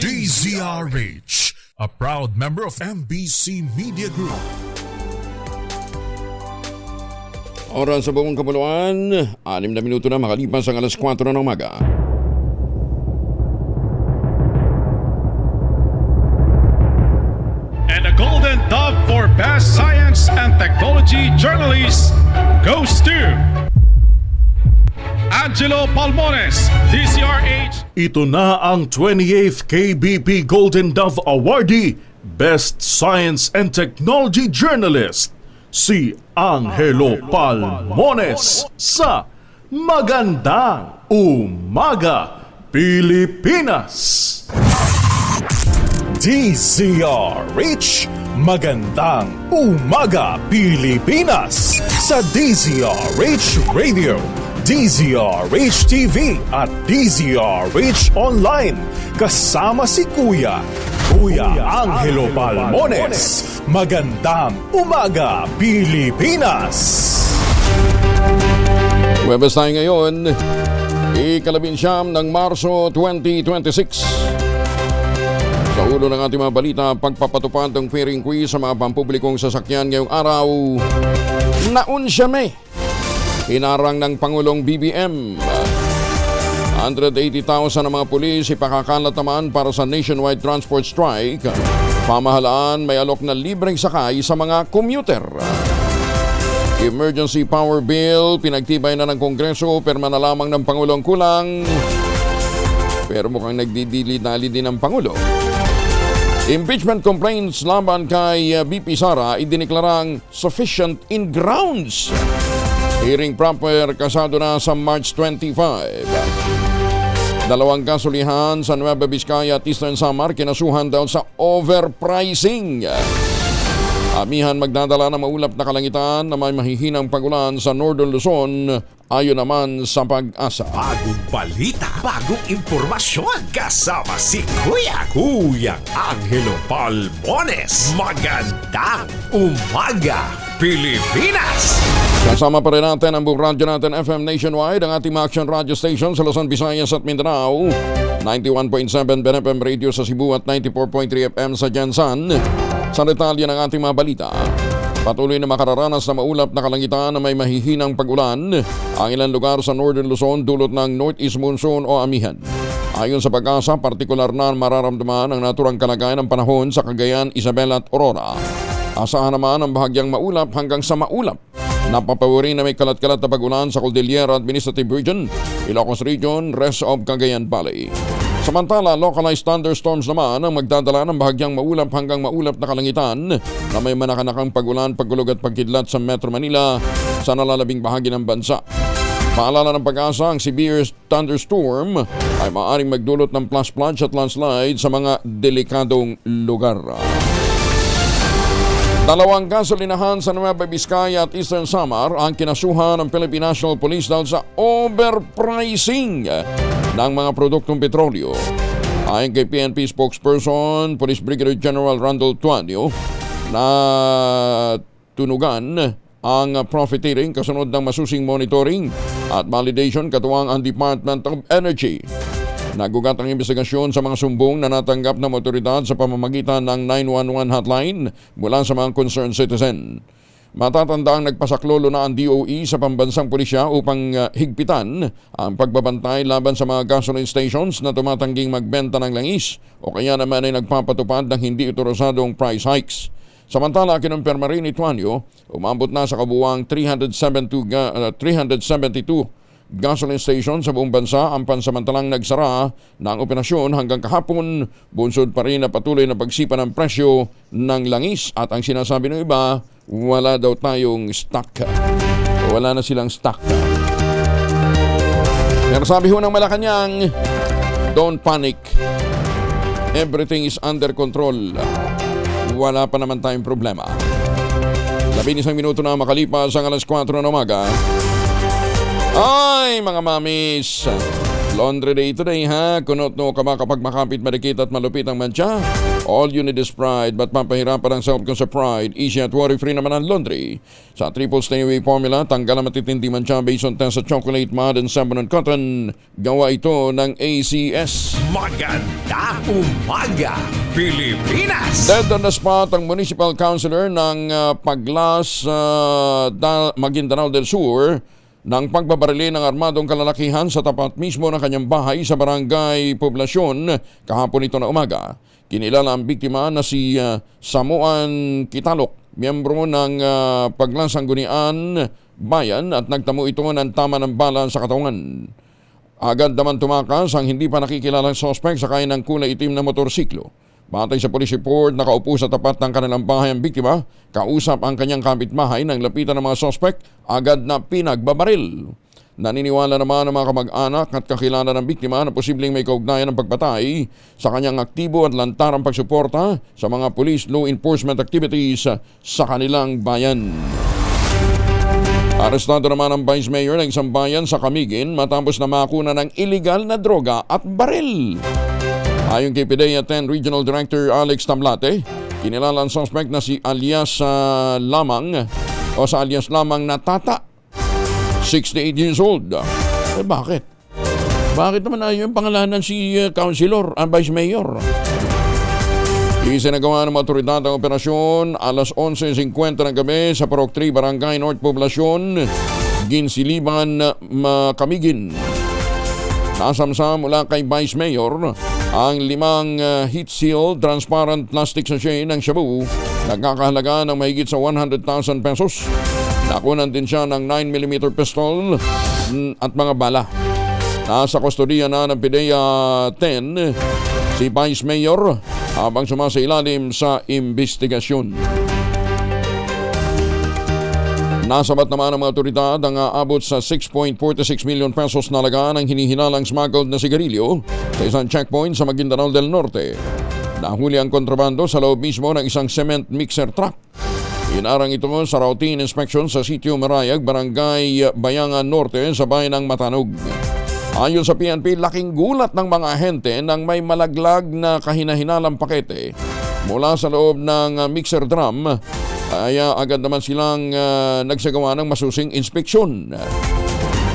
DZRH, a proud member of MBC Media Group. Oras sa buong Kapuluan, 6 na minuto na makalipas ang alas 4 ng umaga. And the Golden Dove for Best Science and Technology Journalist goes to Angelo Palmones, DZRH. Ito na ang 28th KBP Golden Dove Awardee, Best Science and Technology Journalist, si Angelo Palmones sa Magandang Umaga, Pilipinas. DZRH, Magandang Umaga, Pilipinas sa DZRH Radio, DZRH TV at DZRH Online. Kasama si Kuya Angelo Palmones. Magandang Umaga, Pilipinas! Webes tayo ngayon, ika-19 ng Marso 2026. Sa ulo ng ating mga balita, pagpapatupad ng fairing quiz sa mga pampublikong sasakyan ngayong araw. Naunsyame, hinarang ng Pangulong BBM. 180,000 na mga pulis ipakakalat naman para sa nationwide transport strike. Pamahalaan may alok na libreng sakay sa mga commuter. Emergency Power Bill, pinagtibay na ng Kongreso, perma na lamang ng Pangulong kulang. Pero mukhang nagdidili-dali din ng Pangulo. Impeachment complaints laban kay BP Sara idiniklarang sufficient in grounds. Hearing proper kasado na sa March 25. Dalawang kasulihan sa Nueva Vizcaya at Eastern Samar kinasuhan daw sa overpricing. Amihan magdadala ng maulap na kalangitan na may mahihinang pagulan sa Northern Luzon ayon naman sa Pag-asa. Bagong balita, bagong impormasyon, kasama si Kuya Angelo Palmones. Magandang Umaga, Pilipinas! Kasama pa rin natin ang buong radyo natin FM Nationwide, ang ating mga action radio station sa Luzon, Visayas at Mindanao. 91.7 BNFM Radio sa Cebu at 94.3 FM sa Jensan. Sa detalye ng ating mga balita, patuloy na makararanas na maulap na kalangitan na may mahihinang pag-ulan ang ilang lugar sa Northern Luzon dulot ng Northeast Monsoon o amihan. Ayon sa Pag-asa, partikular na mararamdaman ang naturang kalagayan ng panahon sa Cagayan, Isabela at Aurora. Asahan naman ang bahagyang maulap hanggang sa maulap. Napapawari na may kalat-kalat na pag-ulan sa Cordillera Administrative Region, Ilocos Region, rest of Cagayan Valley. Samantala, localized thunderstorms naman ang magdadala ng bahagyang maulap hanggang maulap na kalangitan na may manakanakang pag-ulan, pagulog at pagkidlat sa Metro Manila sa nalalabing bahagi ng bansa. Paalala ng Pag-asa, ang severe thunderstorm ay maaaring magdulot ng flash floods at landslide sa mga delikadong lugar. Dalawang gasolinahan sa Nueva Vizcaya at Eastern Samar ang kinasuhan ng Philippine National Police dahil sa overpricing ng mga produktong petrolyo. Ayon kay PNP spokesperson, Police Brigadier General Randall Tuanio, na tunugan ang profiteering kasunod ng masusing monitoring at validation katuwang ang Department of Energy. Nagugat ang investigasyon sa mga sumbong na natanggap ng otoridad sa pamamagitan ng 911 hotline mula sa mga concerned citizen. Matatandaang nagpasaklolo na ang DOE sa pambansang pulisya upang higpitan ang pagbabantay laban sa mga gasoline stations na tumatangging magbenta ng langis o kaya naman ay nagpapatupad ng hindi otorisadong price hikes. Samantala, kinumpirma rin ni Tuanio, umabot na sa kabuuang 372 gasoline station sa buong bansa ang pansamantalang nagsara ng operasyon hanggang kahapon. Bunsod pa rin na patuloy na pagsipa ng presyo ng langis at ang sinasabi ng iba, wala daw tayong stock. Wala na silang stock. Pero sabi ho ng Malacanang, don't panic. Everything is under control. Wala pa naman tayong problema. 11 minuto na makalipas ang alas 4 ng umaga. Ay, mga mamis, Laundry Day today ha. Kunot no ka ba kapag makapit, marikit at malupit ang mantsa? All you need is pride. Ba't papahirapan ang self ko sa pride? Easy at worry-free naman ang laundry. Sa Triple Stay Away Formula, tanggal ang matitindi mantsa based on test sa chocolate, mud, and sabon and cotton. Gawa ito ng ACS. Magandang umaga, Pilipinas! Dead on the spot ang Municipal Councilor ng Paglas, Maguindanao del Sur ng pagbabarili ng armadong kalalakihan sa tapat mismo ng kanyang bahay sa Barangay Poblasyon kahapon ito na umaga. Kinilala ang biktima na si Samuan Kitalok, miyembro ng Paglas Sanggunian Bayan, at nagtamo ito ng tama ng bala sa katawan. Agad naman tumakas ang hindi pa nakikilalang sospek sakay ng kulay itim na motorsiklo. Batay sa police report, nakaupo sa tapat ng kanilang bahay ang biktima, kausap ang kanyang kapitbahay ng lapitan ng mga sospek, agad na pinagbabaril. Naniniwala naman ang mga kamag-anak at kakilala ng biktima na posibleng may kaugnayan ng pagpatay sa kanyang aktibo at lantarang pagsuporta sa mga police law enforcement activities sa kanilang bayan. Arestado naman ang Vice Mayor ng isang bayan sa Camiguin matapos na makuna ng illegal na droga at baril. Ayon kay PDEA 10 Regional Director Alex Tamlate, kinilala ang suspect na si alias Lamang na Tata, 68 years old. Bakit? Bakit naman ayaw yung pangalanan si Councilor, Vice Mayor? Isinagawa ng mga otoridad ang operasyon alas 11:50 ng gabi sa Parok 3, Barangay North Poblasyon, Ginsiliban, Camiguin. Nasamsam mula kay Vice Mayor ang 5 heat seal transparent plastic sachet ng shabu, nagkakahalaga ng mahigit sa 100,000 pesos. Nakunan din siya ng 9mm pistol at mga bala. Nasa kustodiya na ng PDEA 10 si Vice Mayor habang sumasailalim sa investigasyon. Nasabat naman ng mga otoridad ang aabot sa 6.46 million pesos na halaga ng hinihinalang smuggled na sigarilyo sa isang checkpoint sa Maguindanao del Norte. Nahuli ang kontrabando sa loob mismo ng isang cement mixer truck. Inarang ito sa routine inspection sa Sitio Marayag, Barangay Bayangan Norte sa bayan ng Matanog. Ayon sa PNP, laking gulat ng mga ahente nang may malaglag na kahinahinalang pakete mula sa loob ng mixer drum. Kaya agad naman silang nagsagawa ng masusing inspeksyon.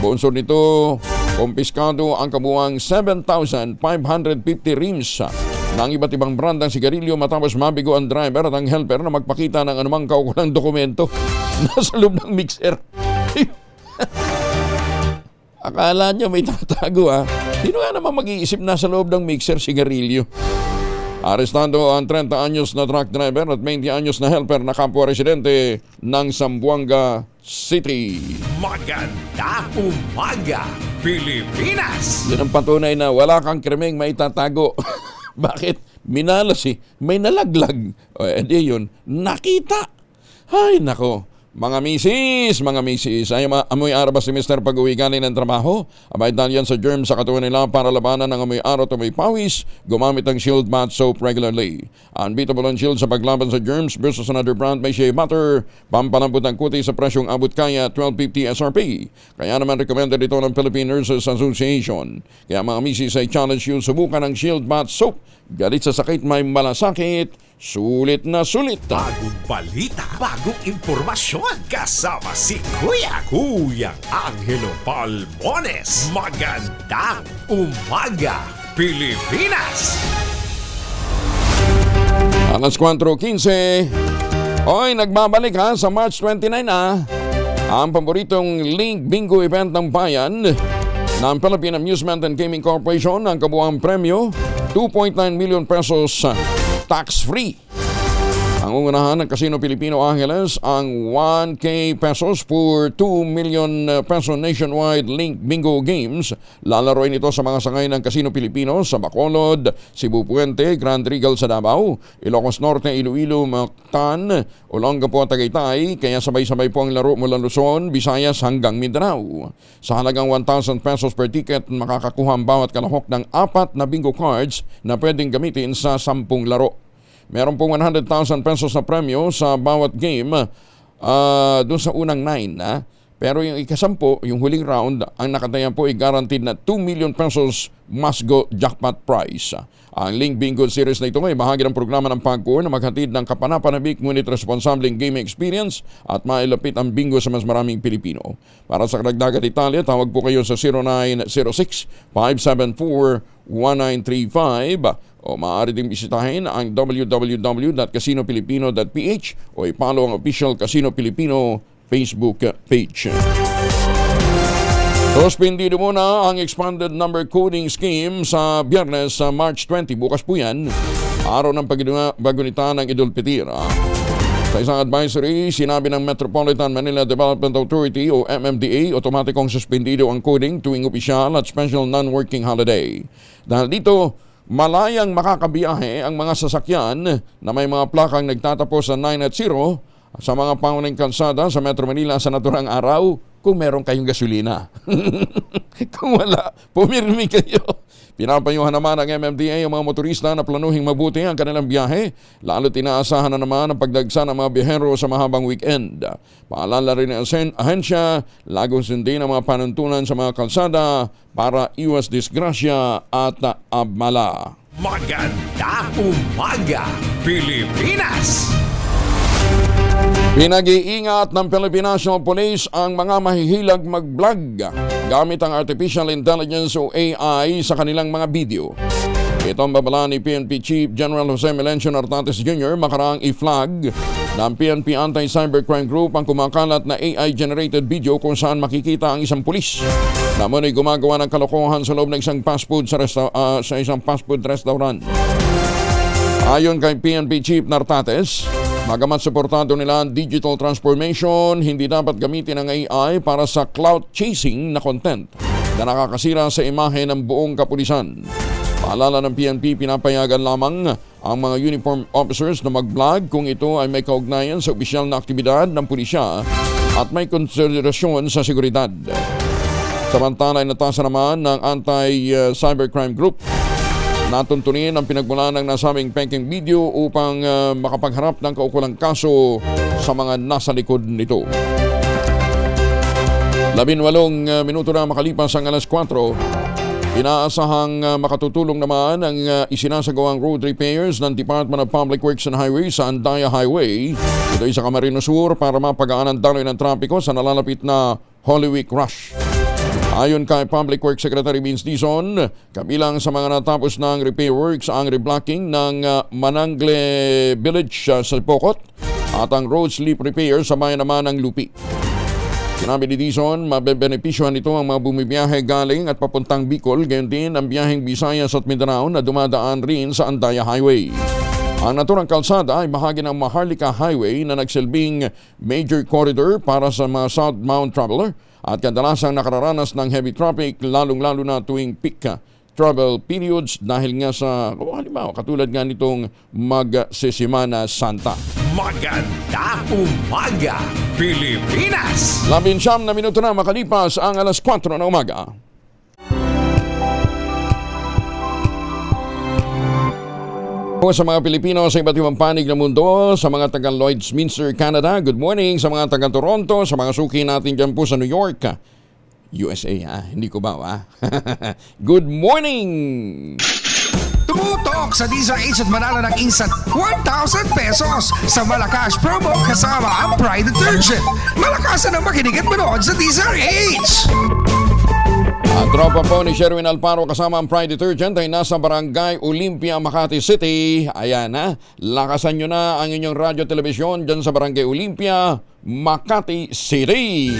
Bonsor nito, kumpiskado ang kabuang 7,550 rims ng iba't ibang brand ng sigarilyo matapos mabigo ang driver at ang helper na magpakita ng anumang kaukulang dokumento nasa loob ng mixer. Akala nyo may tatago ha? Sino nga naman mag-iisip na sa loob ng mixer sigarilyo? Arestado ang 30 anyos na truck driver at 20 anyos na helper na kapwa residente ng Zamboanga City. Magandang umaga, Pilipinas! Yan ang patunay na wala kang krimeng may tatago. Bakit? Minalas may nalaglag. O edi yun, nakita. Ay nako. Mga misis, ay amoy araw ba si Mr. pag-uwi galing ng trabaho? Abay dahil yan sa germs sa katawan nila para labanan ng amoy araw at amoy pawis, gumamit ng Shield Bath Soap regularly. Unbeatable ang Shield sa paglaban sa germs versus another brand may shea butter, pampalambot ng kuti sa presyong abot kaya $12.50 SRP. Kaya naman recommended ito ng Philippine Nurses Association. Kaya mga misis ay challenge you subukan ng Shield Bath Soap. Galit sa sakit may malasakit, sulit na sulit. Bagong balita, bagong impormasyon. Kasama si Kuya Angelo Palmones. Magandang umaga, Pilipinas! Alas 4:15. Oy, nagbabalik ha sa March 29 ang paboritong Link Bingo event ng bayan ng Philippine Amusement and Gaming Corporation. Ang kabuuang premyo 2.9 million pesos tax-free. Ang ungunahan ng Casino Filipino Angeles ang 1K pesos for 2 million peso nationwide Link Bingo Games. Lalaroin ito sa mga sangay ng Casino Filipino sa Bacolod, Cebu Puente, Grand Regal sa Davao, Ilocos Norte, Iloilo, Mactan, Olongapo at Tagaytay. Kaya sabay-sabay po ang laro mula Luzon, Visayas hanggang Mindanao. Sa halagang 1,000 pesos per ticket, makakakuha ang bawat kalahok ng 4 na bingo cards na pwedeng gamitin sa 10 laro. Meron pong 100,000 pesos na premyo sa bawat game doon sa unang 9. Pero yung ikasampu, yung huling round, ang nakatayan po ay guaranteed na 2 million pesos must-go jackpot prize. Ang Link Bingo Series na ito ay bahagi ng programa ng PAGCOR na maghatid ng kapanapanabik ngunit responsableng gaming experience at mailapit ang bingo sa mas maraming Pilipino. Para sa karagdagan detalye, tawag po kayo sa 0906-574-1935 o maaari din bisitahin ang www.casinopilipino.ph o i-follow ang official Casino Pilipino Facebook page. Suspindido muna ang expanded number coding scheme sa Biyernes sa March 20. Bukas po yan, araw ng paggunita ng Idul Fitr. Sa isang advisory, sinabi ng Metropolitan Manila Development Authority o MMDA, otomatikong suspindido ang coding tuwing opisyal at special non-working holiday. Dahil dito, malayang makakabiyahe ang mga sasakyan na may mga plakang nagtatapos sa 9 at 0 sa mga pangunahing kalsada sa Metro Manila sa naturang araw kung meron kayong gasolina. Kung wala, pumirmi kayo. Pinapayuhan naman ng MMDA ang mga motorista na planuhing mabuti ang kanilang biyahe, lalo't inaasahan na naman ang pagdagsa ng mga biyahero sa mahabang weekend. Paalala rin ng ahensya, lagong sundin ang mga panuntunan sa mga kalsada para iwas disgrasya at abala. Magandang umaga, Pilipinas! Pinag-iingat ng Philippine National Police ang mga mahihilag mag-vlog gamit ang Artificial Intelligence o AI sa kanilang mga video. Ito ang babala ni PNP Chief General Jose Melencio Nartates Jr. makaraang i-flag ng PNP Anti-Cybercrime Group ang kumakalat na AI-generated video kung saan makikita ang isang pulis na muna gumagawa ng kalokohan sa loob ng isang fast food sa isang fast food restaurant. Ayon kay PNP Chief Nartates, bagamat suportado nila ang digital transformation, hindi dapat gamitin ang AI para sa clout chasing na content na nakakasira sa imahe ng buong kapulisan. Paalala ng PNP, pinapayagan lamang ang mga uniform officers na mag-vlog kung ito ay may kaugnayan sa opisyal na aktibidad ng pulisya at may konsiderasyon sa seguridad. Samantala ay natasa naman ng Anti-Cybercrime Group natuntunin ang pinagmula ng nasabing peking video upang makapagharap ng kaukulang kaso sa mga nasa likod nito. 18 minuto na makalipas ang alas 4, inaasahang makatutulong naman ang isinasagawang road repairs ng Department of Public Works and Highways sa Andaya Highway. Ito ay sa Camarines Sur para mapagaan ang daloy ng trapiko sa nalalapit na Holy Week Rush. Ayon kay Public Works Secretary Vince Dizon, kabilang sa mga natapos ng repair works ang reblocking ng Manangle Village sa Pokot at ang road sleep repair sa bayan naman ng Lupi. Sinabi ni Dizon, mabebenepisyohan nito ang mga bumibiyahe galing at papuntang Bicol, gayon din ang biyaheng Visayas at Mindanao na dumadaan rin sa Andaya Highway. Ang naturang kalsada ay bahagi ng Maharlika Highway na nagsilbing major corridor para sa mga southbound traveler at kadalasang nakararanas ng heavy traffic lalong-lalo na tuwing peak travel periods dahil nga sa, halimbawa, katulad nga nitong Magsisimana Santa. Magandang umaga, Pilipinas! 19 na minuto na makalipas ang alas 4 na umaga. Sa mga Pilipino sa iba't ibang panig ng mundo, sa mga taga Lloydsminster, Canada, good morning. Sa mga taga Toronto, sa mga suki natin dyan po sa New York, USA, hindi ko ba? Good morning! Tumutok sa DZRH at manalo ng instant 1,000 pesos sa Malakas promo kasama ang Pride Detergent. Malakasan ang makinig at manood sa DZRH! Ang tropa po ni Sherwin Alparo kasama ang Pride Detergent ay nasa Barangay Olympia, Makati City. Ayan na, lakasan nyo na ang inyong radyo telebisyon dyan sa Barangay Olympia, Makati City.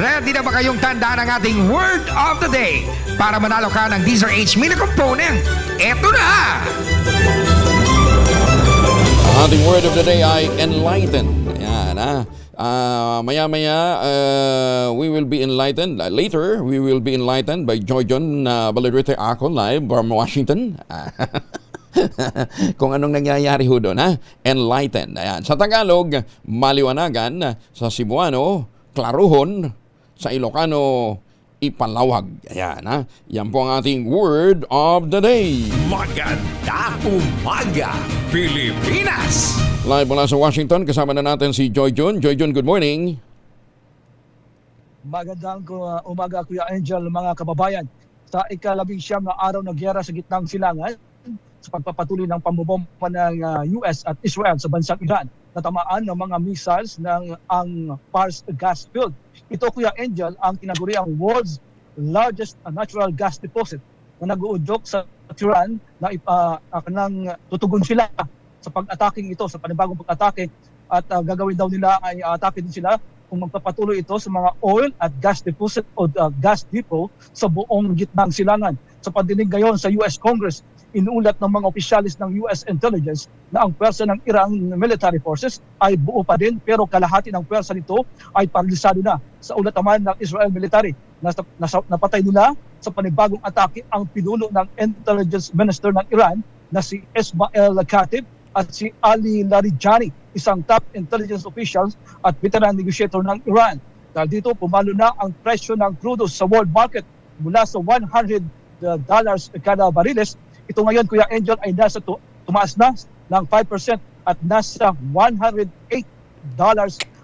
Ready na ba kayong tandaan ang ating Word of the Day para manalo ka ng DZRH Mini Component? Eto na! Ang ating Word of the Day ay enlighten. Ayan ha. Maya-maya, we will be enlightened. Later, we will be enlightened by Joyjon Balidrete ako live from Washington. Kung anong nangyayari ho doon, ha? Enlightened. Ayan. Sa Tagalog, maliwanagan. Sa Cebuano, klaruhon. Sa Ilocano, ipalawag. Ayan ha. Yan po ang ating word of the day. Maganda umaga, Pilipinas! Live mula sa Washington, kasama na natin si Joy Jun. Joy Jun, good morning. Magandang umaga, Kuya Angel, mga kababayan. Sa ika-19 na araw ng giyera sa gitnang silangan, sa pagpapatuloy ng pambobomba ng US at Israel sa bansang Iran, natamaan ng mga missiles ng ang Pars gas field. Ito, Kuya Angel, ang tinaguriang world's largest natural gas deposit na nag-uudyok sa Iran na kanang tutugon sila sa pag-ataking ito, sa panibagong pag-atake, at gagawin daw nila ay atake din sila kung magpapatuloy ito sa mga oil at gas deposit o gas depot sa buong gitnang silangan. Sa pandinig ngayon sa US Congress, inuulat ng mga opisyalis ng US intelligence na ang pwersa ng Iran military forces ay buo pa din, pero kalahati ng pwersa nito ay paralisado na. Sa ulat naman ng Israel military, napatay nila sa panibagong atake ang pinuno ng intelligence minister ng Iran na si Ismail Khatib at si Ali Larijani, isang top intelligence officials at veteran negotiator ng Iran. Dahil dito, pumalo na ang presyo ng crudo sa world market mula sa $100 kada bariles. Ito ngayon, Kuya Angel, ay tumaas na ng 5% at nasa $108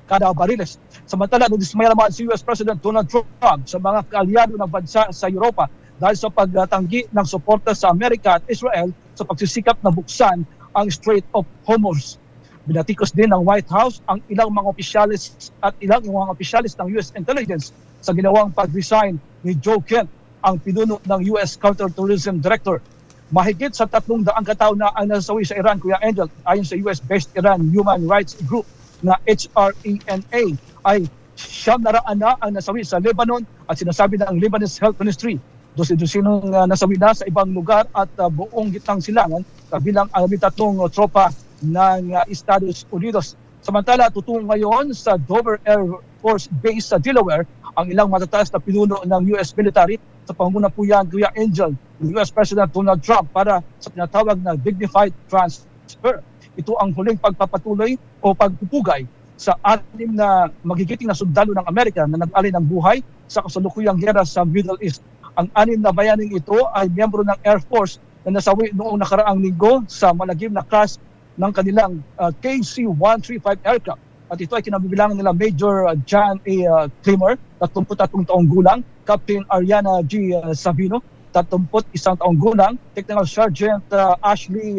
kada bariles. Samantala, nadismaya naman si US President Donald Trump sa mga kaalyado ng bansa sa Europa dahil sa pagtanggi ng suporta sa Amerika at Israel sa pagsisikap na buksan ang Strait of Hormuz. Binatikos din ng White House ang ilang mga opisyalis at ilang mga opisyalis ng US intelligence sa ginawang pag-resign ni Joe Kent, ang pinuno ng US Counterterrorism Director. Mahigit sa 300 katao na ang nasawi sa Iran, Kuya Angel, ayon sa US-based Iran Human Rights Group na HRENA, ay 900 na ang nasawi sa Lebanon at sinasabi ng Lebanese Health Ministry. Dosi-dosinong nasawi na sa ibang lugar at buong gitnang silangan, kabilang ang 13 tropa ng Estados Unidos. Samantala, tutungo ngayon sa Dover Air Force Base sa Delaware ang ilang matataas na pinuno ng US military sa pangunguna po yan, Kuya Angel, ng US President Donald Trump para sa tinatawag na dignified transfer. Ito ang huling pagpapatuloy o pagpupugay sa 6 na magigiting na sundalo ng Amerika na nag-alay ng buhay sa kasalukuyang giyera sa Middle East. Ang 6 na bayaning ito ay miyembro ng Air Force na nasawi noong nakaraang linggo sa malagim na crash ng kanilang KC-135 aircraft. At ito ay kinabibilangan nila Major John A. Kramer, 33 taong gulang, Captain Ariana G. Sabino, 31 taong gulang, Technical Sergeant Ashley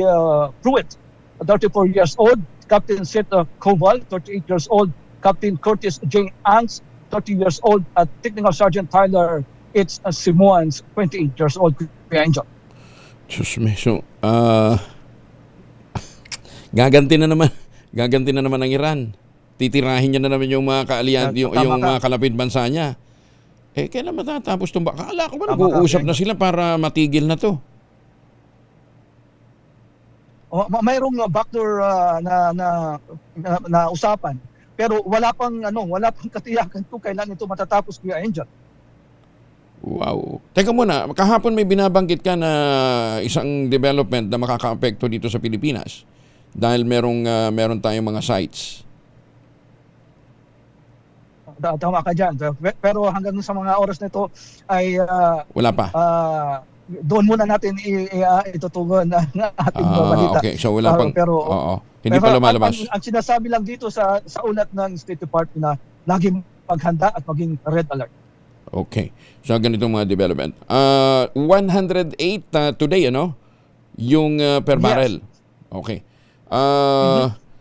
Pruitt, 34 years old, Captain Seth Koval, 38 years old, Captain Curtis J. Angst, 30 years old, at Technical Sergeant Tyler It's Simons, 28 years old. Kuya Angel. Diyos me, so, gaganti na naman ang Iran. Titirahin niya na naman yung mga kaalian, yung mga kalapit bansa niya. Eh, kailan matatapos itong ba? Akala ko ba nag-uusap na sila para matigil na to? Mayroong backdoor na usapan. Pero wala pang katiyakan kung kailan ito matatapos, Kuya Angel. Wow. Teka muna, kahapon may binabanggit ka na isang development na makaka-apekto dito sa Pilipinas dahil meron tayong mga sites. Tama ka dyan. Pero hanggang sa mga oras na ito ay wala pa. Doon muna natin itutugon ang ating balita. Okay, so wala pang hindi pa lumalabas. Ang sinasabi lang dito sa ulat ng State Department na laging maghanda at maging red alert. Okay. So ganitong mga development. 108 today, ano? Yung per barrel. Okay.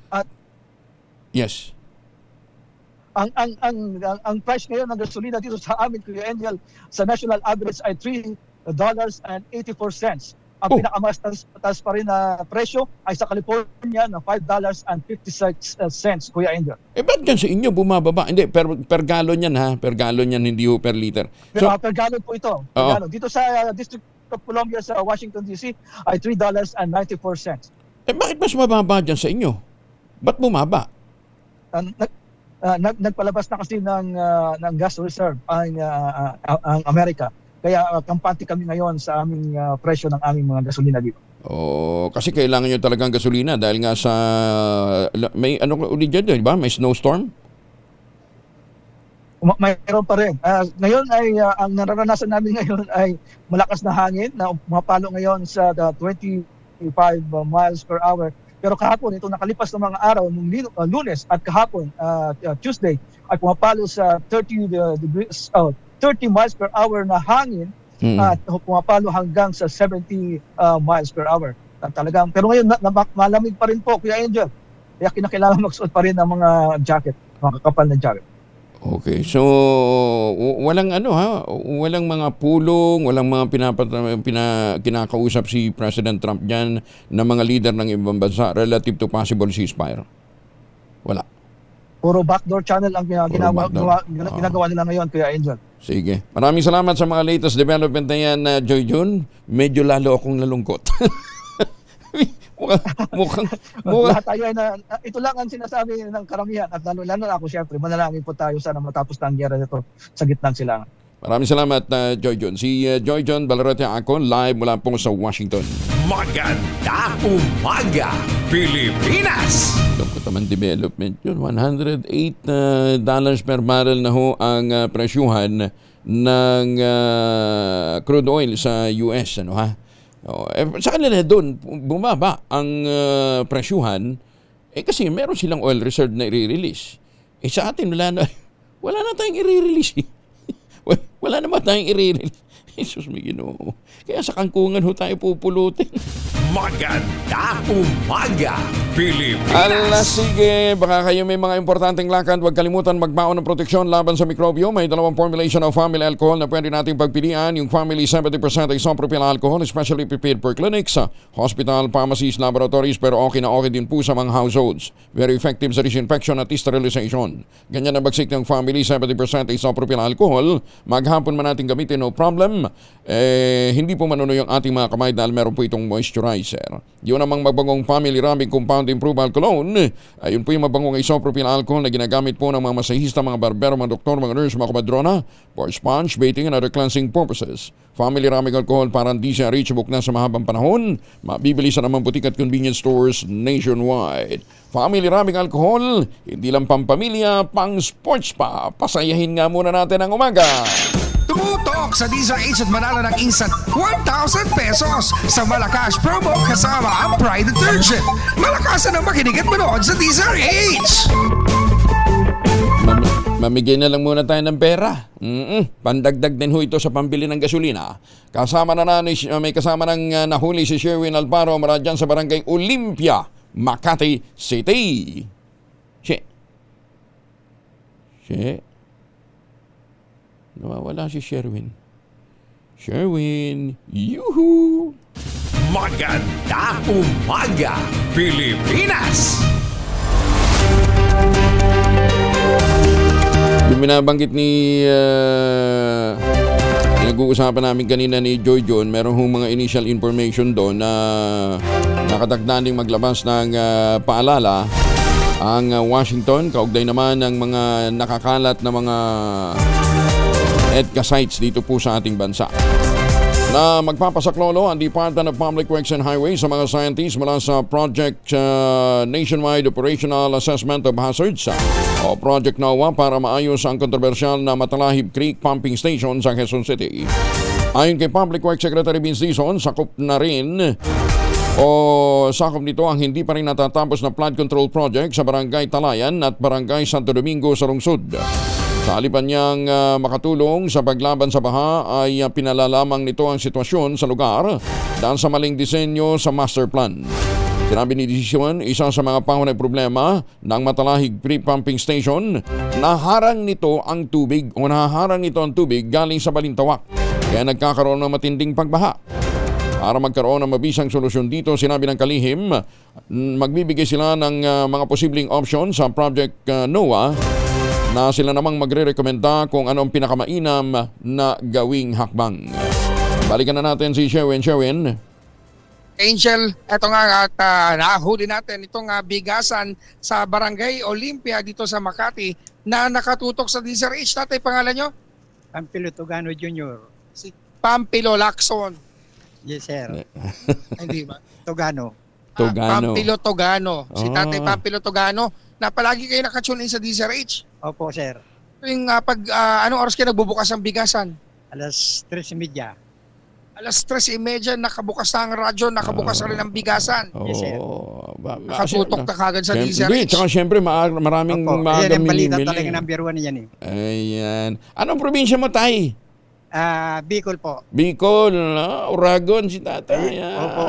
At yes. Ang price ngayon ng gasolina dito sa amin, Kuya Angel, sa national average ay $3.84. Ang pinakamastaas pa rin na presyo ay sa California na $5.56, Kuya Angel. Eh, ba't dyan sa inyo bumababa? Hindi, per gallon yan ha. Per gallon yan, hindi ho per liter. So, per gallon po ito. Per gallon. Dito sa District of Columbia sa Washington, D.C. ay $3.94. Eh, bakit mas mababa dyan sa inyo? Ba't bumaba? Nagpalabas na kasi ng gas reserve ang Amerika. Kaya kampante kami ngayon sa aming presyo ng aming mga gasolina dito. Kasi kailangan nyo talagang gasolina dahil nga sa may ano ulit dyan, di ba? May snowstorm? mayroon pa rin. Ngayon ay ang nararanasan namin ngayon ay malakas na hangin na pumapalo ngayon sa 25 miles per hour. Pero kahapon, itong nakalipas na mga araw, nung Lunes at kahapon, Tuesday, ay pumapalo sa 30 miles per hour na hangin at pumapalo hanggang sa 70 miles per hour. Talagang, pero ngayon, malamig pa rin po, Kuya Angel. Kaya kinakailangan magsuot pa rin ng mga jacket, mga kakapal na jacket. Okay, so walang walang mga pulong, walang mga kinakausap si President Trump diyan na mga leader ng ibang bansa relative to possible ceasefire. Wala. Puro backdoor channel ang ginagawa nila ngayon, Kuya Angel. Sige. Maraming salamat sa mga latest development na yan, Joy Jun. Medyo lalo akong nalungkot. mukhang Lahat tayo ay ito lang ang sinasabi ng karamihan at lalo na ako syempre manalangin po tayo sana matapos na ang giyera nito sa gitnang silangan. Maraming salamat, Joy Jun. Si Joy Jun Balarate ako live mula po sa Washington. Maganda umaga, Pilipinas! Kapataman development yun. $108 per barrel na ho ang presyuhan ng crude oil sa US. Ano ha? Sa kanila doon, bumaba ang presyuhan kasi meron silang oil reserve na i-release. Sa atin, wala na tayong i-release. Wala naman tayong i-release. Jesus, may Ginoo. Kaya sa kangkungan ho tayo pupulutin. Maganda umaga, Pilipinas! Sige, baka kayo may mga importanteng lakad, huwag kalimutan magbaon ng proteksyon laban sa mikrobyo. May dalawang formulation of family alcohol na pwede nating pagpilian. Yung family 70% isopropyl alcohol, especially prepared for clinics, hospital, pharmacies, laboratories, pero okay na okay din po sa mga households. Very effective sa disinfection at sterilization. Ganyan ang bagsik ng family 70% isopropyl alcohol. Maghapon man natin gamitin, no problem. Hindi po manuno yung ating mga kamay dahil meron po itong moisturizer. Yun namang mabangong family rubbing compound improved cologne. Ayun po yung mabangong isopropyl alcohol na ginagamit po ng mga masahista, mga barbero, mga doktor, mga nurse, mga kumadrona for sponge, bathing, and other cleansing purposes. Family rubbing alcohol parang di siya reachable na sa mahabang panahon. Mabibili sa namang butik at convenience stores nationwide. Family rubbing alcohol, hindi lang pampamilya, pang sports pa. Pasayahin nga muna natin ang umaga. Tumutok sa DZRH at manalo ng instant 1,000 pesos sa Malakas promo kasama ang Pride Detergent. Malakasan ang makinig at manood sa DZRH! Mamigay na lang muna tayo ng pera. Pandagdag din ho ito sa pambili ng gasolina. May kasama ng nahuli si Sherwin Alparo mara dyan sa barangay Olympia, Makati City. Nawawala si Sherwin. Yuhu! Maganda umaga, Pilipinas! Yung binabanggit nag-uusapan namin kanina ni Joy John, meron hong mga initial information doon na nakatagdaning maglabas ng paalala ang Washington, kaugnay naman ng mga nakakalat na mga EDCA sites dito po sa ating bansa. Na magpapasaklolo ang Department of Public Works and Highways sa mga scientists mula sa Project Nationwide Operational Assessment of Hazards o Project NOAA para maayos ang kontrobersyal na Matalahib Creek Pumping Station sa Quezon City. Ayon kay Public Works Secretary Vince Dizon, sakop nito ang hindi pa rin natatapos na flood control project sa Barangay Talayan at Barangay Santo Domingo sa lungsod. Sa halipan niyang makatulong sa paglaban sa baha ay pinalalamang nito ang sitwasyon sa lugar dahil sa maling disenyo sa master plan. Sinabi ni Dizon, isa sa mga pangunahing problema ng Matalahib Creek Pumping Station, nahaharang nito ang tubig galing sa Balintawak. Kaya nagkakaroon ng matinding pagbaha. Para magkaroon ng mabisang solusyon dito, sinabi ng kalihim, magbibigay sila ng mga posibleng option sa Project NOAA na sila namang magre-rekomenda kung anong pinakamainam na gawing hakbang. Balikan na natin si Sherwin. Angel, eto nga at nahuli natin itong bigasan sa Barangay Olympia dito sa Makati na nakatutok sa DZRH. Tatay, pangalan nyo? Pampilo Togano Jr. Si Pampilo Lacson. Yes, sir. Hindi ba? Togano. Pampilo Togano. Si Ah. Tatay Pampilo Togano na palagi kayo nakatune in sa DZRH. Opo, sir. Tuwing anong oras kayo nagbubukas ang bigasan? Alas 3:30. Alas 3:30, nakabukas na ang radyo, nakabukas na rin ang bigasan. Yes, sir. Nakatutok na kagad sa Hindi, DZRH. tsaka syempre maraming Opo. maaga Yan ang balita mili-mili. talaga number 1 yan eh. Ayan. Anong probinsya mo, Tay? Bicol po. Bicol, Uragon, si Tatay. Opo.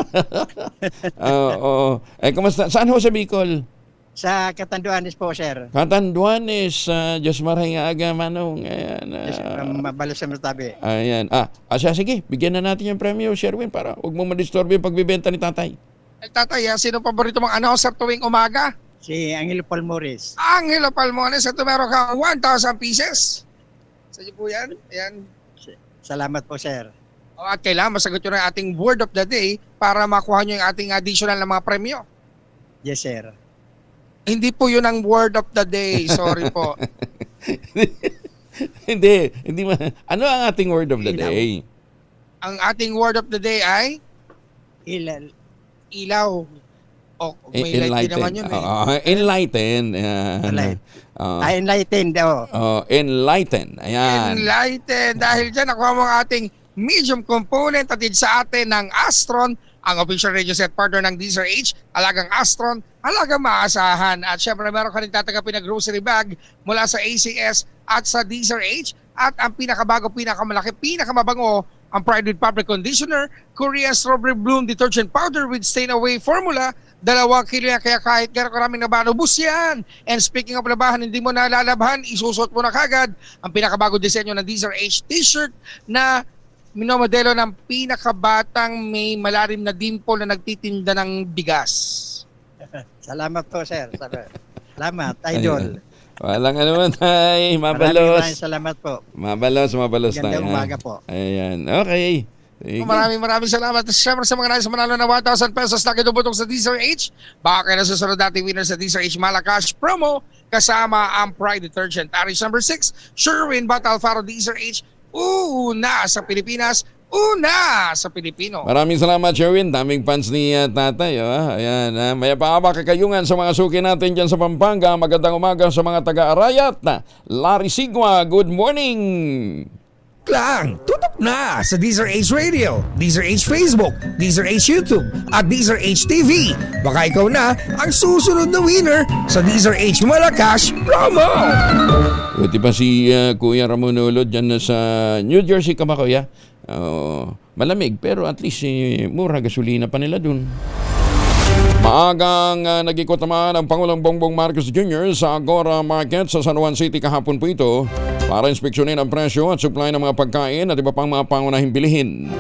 Oo. Kumusta? Saan ho sa Bicol? Sa Catanduanes po, sir. Katanduanes, Diyos maray nga aga, Manong. Ayan. Yes, mabalos sa matabi. Ayan. Sige, bigyan na natin yung premyo, Sherwin, para huwag mo madisturb yung pagbibenta ni Tatay. Tatay, sino paborito mong announcer tuwing umaga? Si Angelo Palmores. Angelo Palmones, ito meron kang 1,000 pieces. Sa iyo po yan. Ayan. Salamat po, sir. At kailangan masagot nyo na ating word of the day para makuha nyo yung ating additional na mga premyo. Yes, sir. Hindi po yun ang word of the day. Sorry po. Hindi. Ano ang ating word of the Ilaw. day? Ang ating word of the day ay ilaw. O, may light din naman yun eh. Enlighten. Enlighten. Enlightened. Enlighten. Ayan. Enlighten. Dahil dyan, nakuha mo ang ating medium component atid sa atin ng Astron, ang official radio set partner ng DZRH, alagang Astron, alagang maasahan. At syempre meron ka rin tatanggapin na grocery bag mula sa ACS at sa DZRH. At ang pinakabago, pinakamalaki, pinakamabango, ang Pride with Fabric Conditioner, Korean Strawberry Bloom Detergent Powder with Stain Away Formula, 2 kilo yan, kaya kahit gano'ng karaming nabahan, ubus yan. And speaking of labahan, hindi mo nalalabhan, isusot mo na kagad ang pinakabago disenyo ng DZRH t-shirt na minomodelo ng pinakabatang may malalim na dimple na nagtitinda ng bigas. Salamat po, sir. Salamat, idol. Walang ano man, Tay. Mabalos. Maraming salamat po. Mabalos tayo. Gandang umaga po. Ayan. Okay. Sige. Maraming salamat. Siyempre sa mga nais manalo ng 1,000 pesos na kinubutong sa DZRH, baka kayo nasusunod natin winner sa DZRH Malacash promo kasama ang Pride Detergent. Aris number 6, Sherwin Bat Alfaro DZRH, una sa Pilipinas, una sa Pilipino. Maraming salamat, Sherwin. Daming fans ni Tatay. Ayan. May pahabak kakayungan sa mga suki natin dyan sa Pampanga. Magandang umaga sa mga taga-Arayat. Larry Sigwa, good morning. Lang, tutok na sa DZRH Radio, DZRH Facebook, DZRH YouTube, at DZRH TV. Baka ikaw na ang susunod na winner sa DZRH Malacash promo. Buti pa si Kuya Ramon Ulod dyan sa New Jersey ka ba, Kuya? Malamig, pero at least mura gasolina pa nila dun. Maagang nag-ikot naman ang Pangulong Bongbong Marcos Jr. sa Agora Market sa San Juan City kahapon po ito para inspeksyonin ang presyo at supply ng mga pagkain at iba pang mga pangunahing bilihin.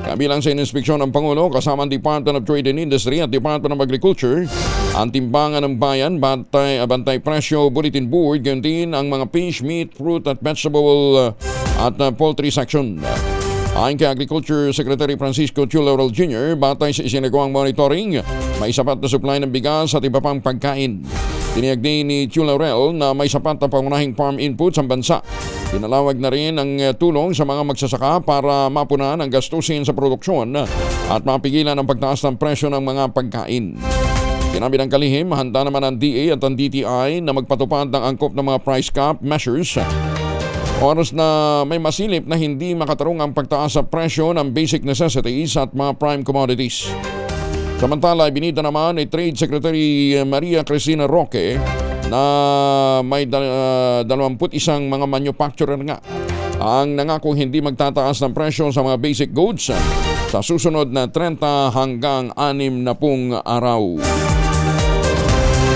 Kabilang sa inspeksyon ng Pangulo kasama ang Department of Trade and Industry at Department of Agriculture, ang Timbangan ng Bayan, Bantay Presyo Bulletin Board, gayon din ang mga fish, meat, fruit at vegetable at poultry section. Ayon kay Agriculture Secretary Francisco Chu Laurel Jr., batay sa isinagawang monitoring, may sapat na supply ng bigas at iba pang pagkain. Tiniyag din ni Chu Laurel na may sapat na pangunahing farm inputs ang bansa. Tinalawag na rin ang tulong sa mga magsasaka para mapunan ang gastusin sa produksyon at mapigilan ang pagtaas ng presyo ng mga pagkain. Sinabi ng kalihim, handa naman ang DA at ang DTI na magpatupad ng angkop ng mga price cap measures. Oras na may masilip na hindi makatarong ang pagtaas sa presyo ng basic necessities at mga prime commodities. Samantala, ibinida naman ni Trade Secretary Maria Cristina Roque na may 21 mga manufacturer nga ang nangako hindi magtataas ng presyo sa mga basic goods sa susunod na 30 hanggang 60 araw.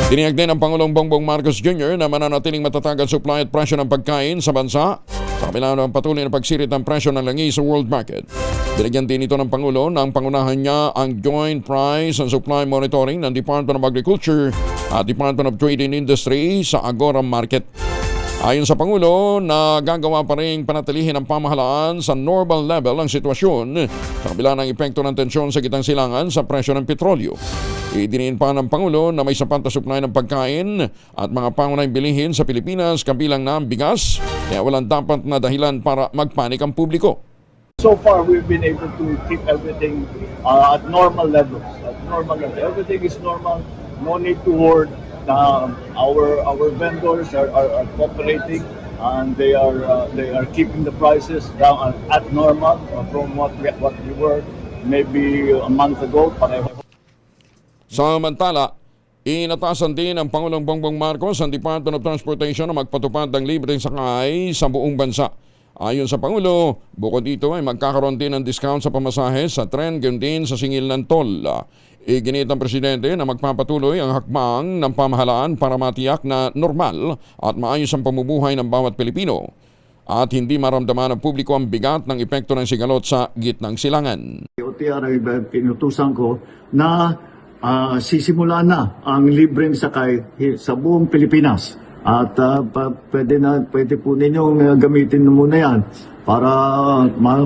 Tiniyag din ng Pangulong Bongbong Marcos Jr. na mananatiling matatag ang supply at presyo ng pagkain sa bansa sa kabila ng patuloy na pagsirit ng presyo ng langis sa world market. Binigyan din ito ng Pangulo na ang pangunahan niya ang Joint Price and Supply Monitoring ng Department of Agriculture at Department of Trade and Industry sa Agora Market. Ayon sa Pangulo, nagagawa pa rin panatilihin ang pamahalaan sa normal level ang sitwasyon sa kabila ng epekto ng tensyon sa gitnang silangan sa presyo ng petrolyo. Idiniin pa ng Pangulo na may sapat na supply ng pagkain at mga pangunahing bilihin sa Pilipinas kabilang na ang bigas, kaya walang dapat na dahilan para magpanik ang publiko. So far, we've been able to keep everything at normal levels. Everything is normal. No need to hoard. Our vendors are cooperating. and they are keeping the prices down at normal from what we were maybe a month ago. Samantala, inatasan din ng Pangulong Bongbong Marcos ang Department of Transportation na magpatupad ng libreng sakay sa buong bansa. Ayon sa Pangulo, bukod dito ay magkakaroon din ng discount sa pamasahe sa tren, gayon din sa singil ng toll. Iginit ng Presidente na magpapatuloy ang hakbang ng pamahalaan para matiyak na normal at maayos ang pamumuhay ng bawat Pilipino at hindi maramdaman ng publiko ang bigat ng epekto ng sigalot sa gitnang silangan. OTR ay pinutusan ko na sisimula na ang libreng sakay sa buong Pilipinas. At pwede po ninyong gamitin muna yan para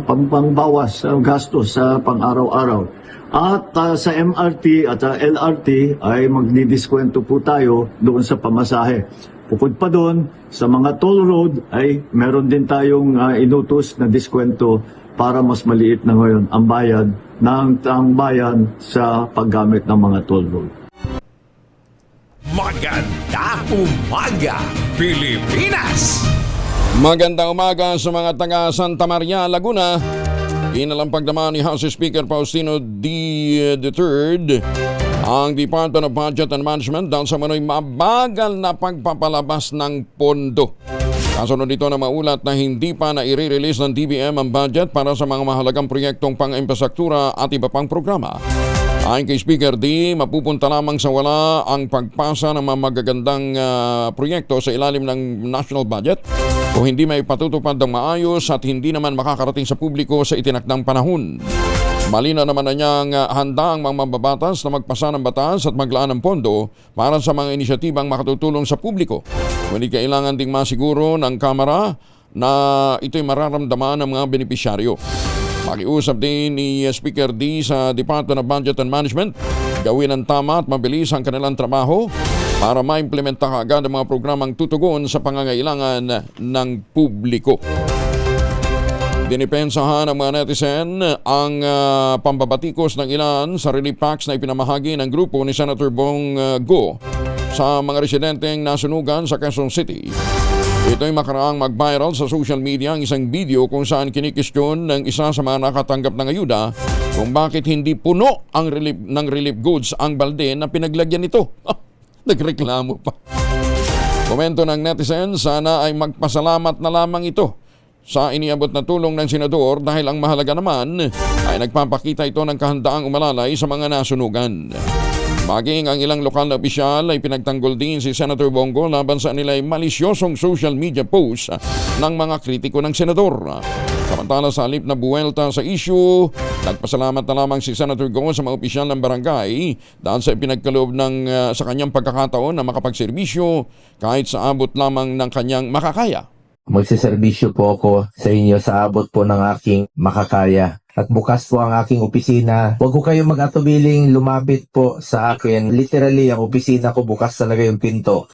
pangbawas gastos sa pang-araw-araw. At sa MRT at LRT ay magdidiskwento po tayo doon sa pamasahe. Bukod pa doon, sa mga toll road ay meron din tayong inutos na diskwento para mas maliit na ngayon ang bayad ng taong bayan sa paggamit ng mga toll road. Magandang umaga, Pilipinas! Magandang umaga sa mga taga Santa Maria, Laguna. Inalampag naman ni House Speaker Faustino D. III ang Department of Budget and Management dahil sa manoy mabagal na pagpapalabas ng pondo. Kasunod dito na maulat na hindi pa na i-release ng DBM ang budget para sa mga mahalagang proyektong pang-infrastruktura at iba pang programa. Ayon kay Speaker D, mapupunta lamang sa wala ang pagpasa ng mga magagandang proyekto sa ilalim ng national budget kung hindi may patutupad ng maayos at hindi naman makakarating sa publiko sa itinakdang panahon. Malinaw naman na niyang handa ang mga mambabatas na magpasa ng batas at maglaan ng pondo para sa mga inisyatibang makatutulong sa publiko. Ngunit kailangan ding masiguro ng Kamara na ito'y mararamdaman ng mga benepisyaryo. Pakiusap din ni Speaker D sa Department of Budget and Management gawin ang tama at mabilis ang kanilang trabaho para maimplementa kaagad ang mga programang tutugon sa pangangailangan ng publiko. Dinipensahan ng mga netizen ang pambabatikos ng ilan sa relief packs na ipinamahagi ng grupo ni Senator Bong Go sa mga residenteng nasunugan sa Quezon City. Ito'y makaraang mag-viral sa social media ang isang video kung saan kinikistyon ng isa sa mga nakatanggap ng ayuda kung bakit hindi puno ang relief goods ang balde na pinaglagyan nito. Nagreklamo pa. Komento ng netizen, sana ay magpasalamat na lamang ito sa iniabot na tulong ng senador dahil ang mahalaga naman ay nagpapakita ito ng kahandaang umalalay sa mga nasunugan. Maging ang ilang lokal na opisyal ay pinagtanggol din si Senator Bongo laban sa nila'y malisyosong social media post ng mga kritiko ng senador. Samantala sa halip na buwelta sa issue, nagpasalamat na lamang si Senator Go sa mga opisyal ng barangay dahil sa ipinagkaloob sa kanyang pagkakataon na makapagserbisyo kahit sa abot lamang ng kanyang makakaya. Magsiservisyo po ako sa inyo sa abot po ng aking makakaya. At bukas po ang aking opisina. Huwag ko kayong mag-atubiling lumapit po sa akin. Literally, ang opisina ko bukas talaga yung pinto.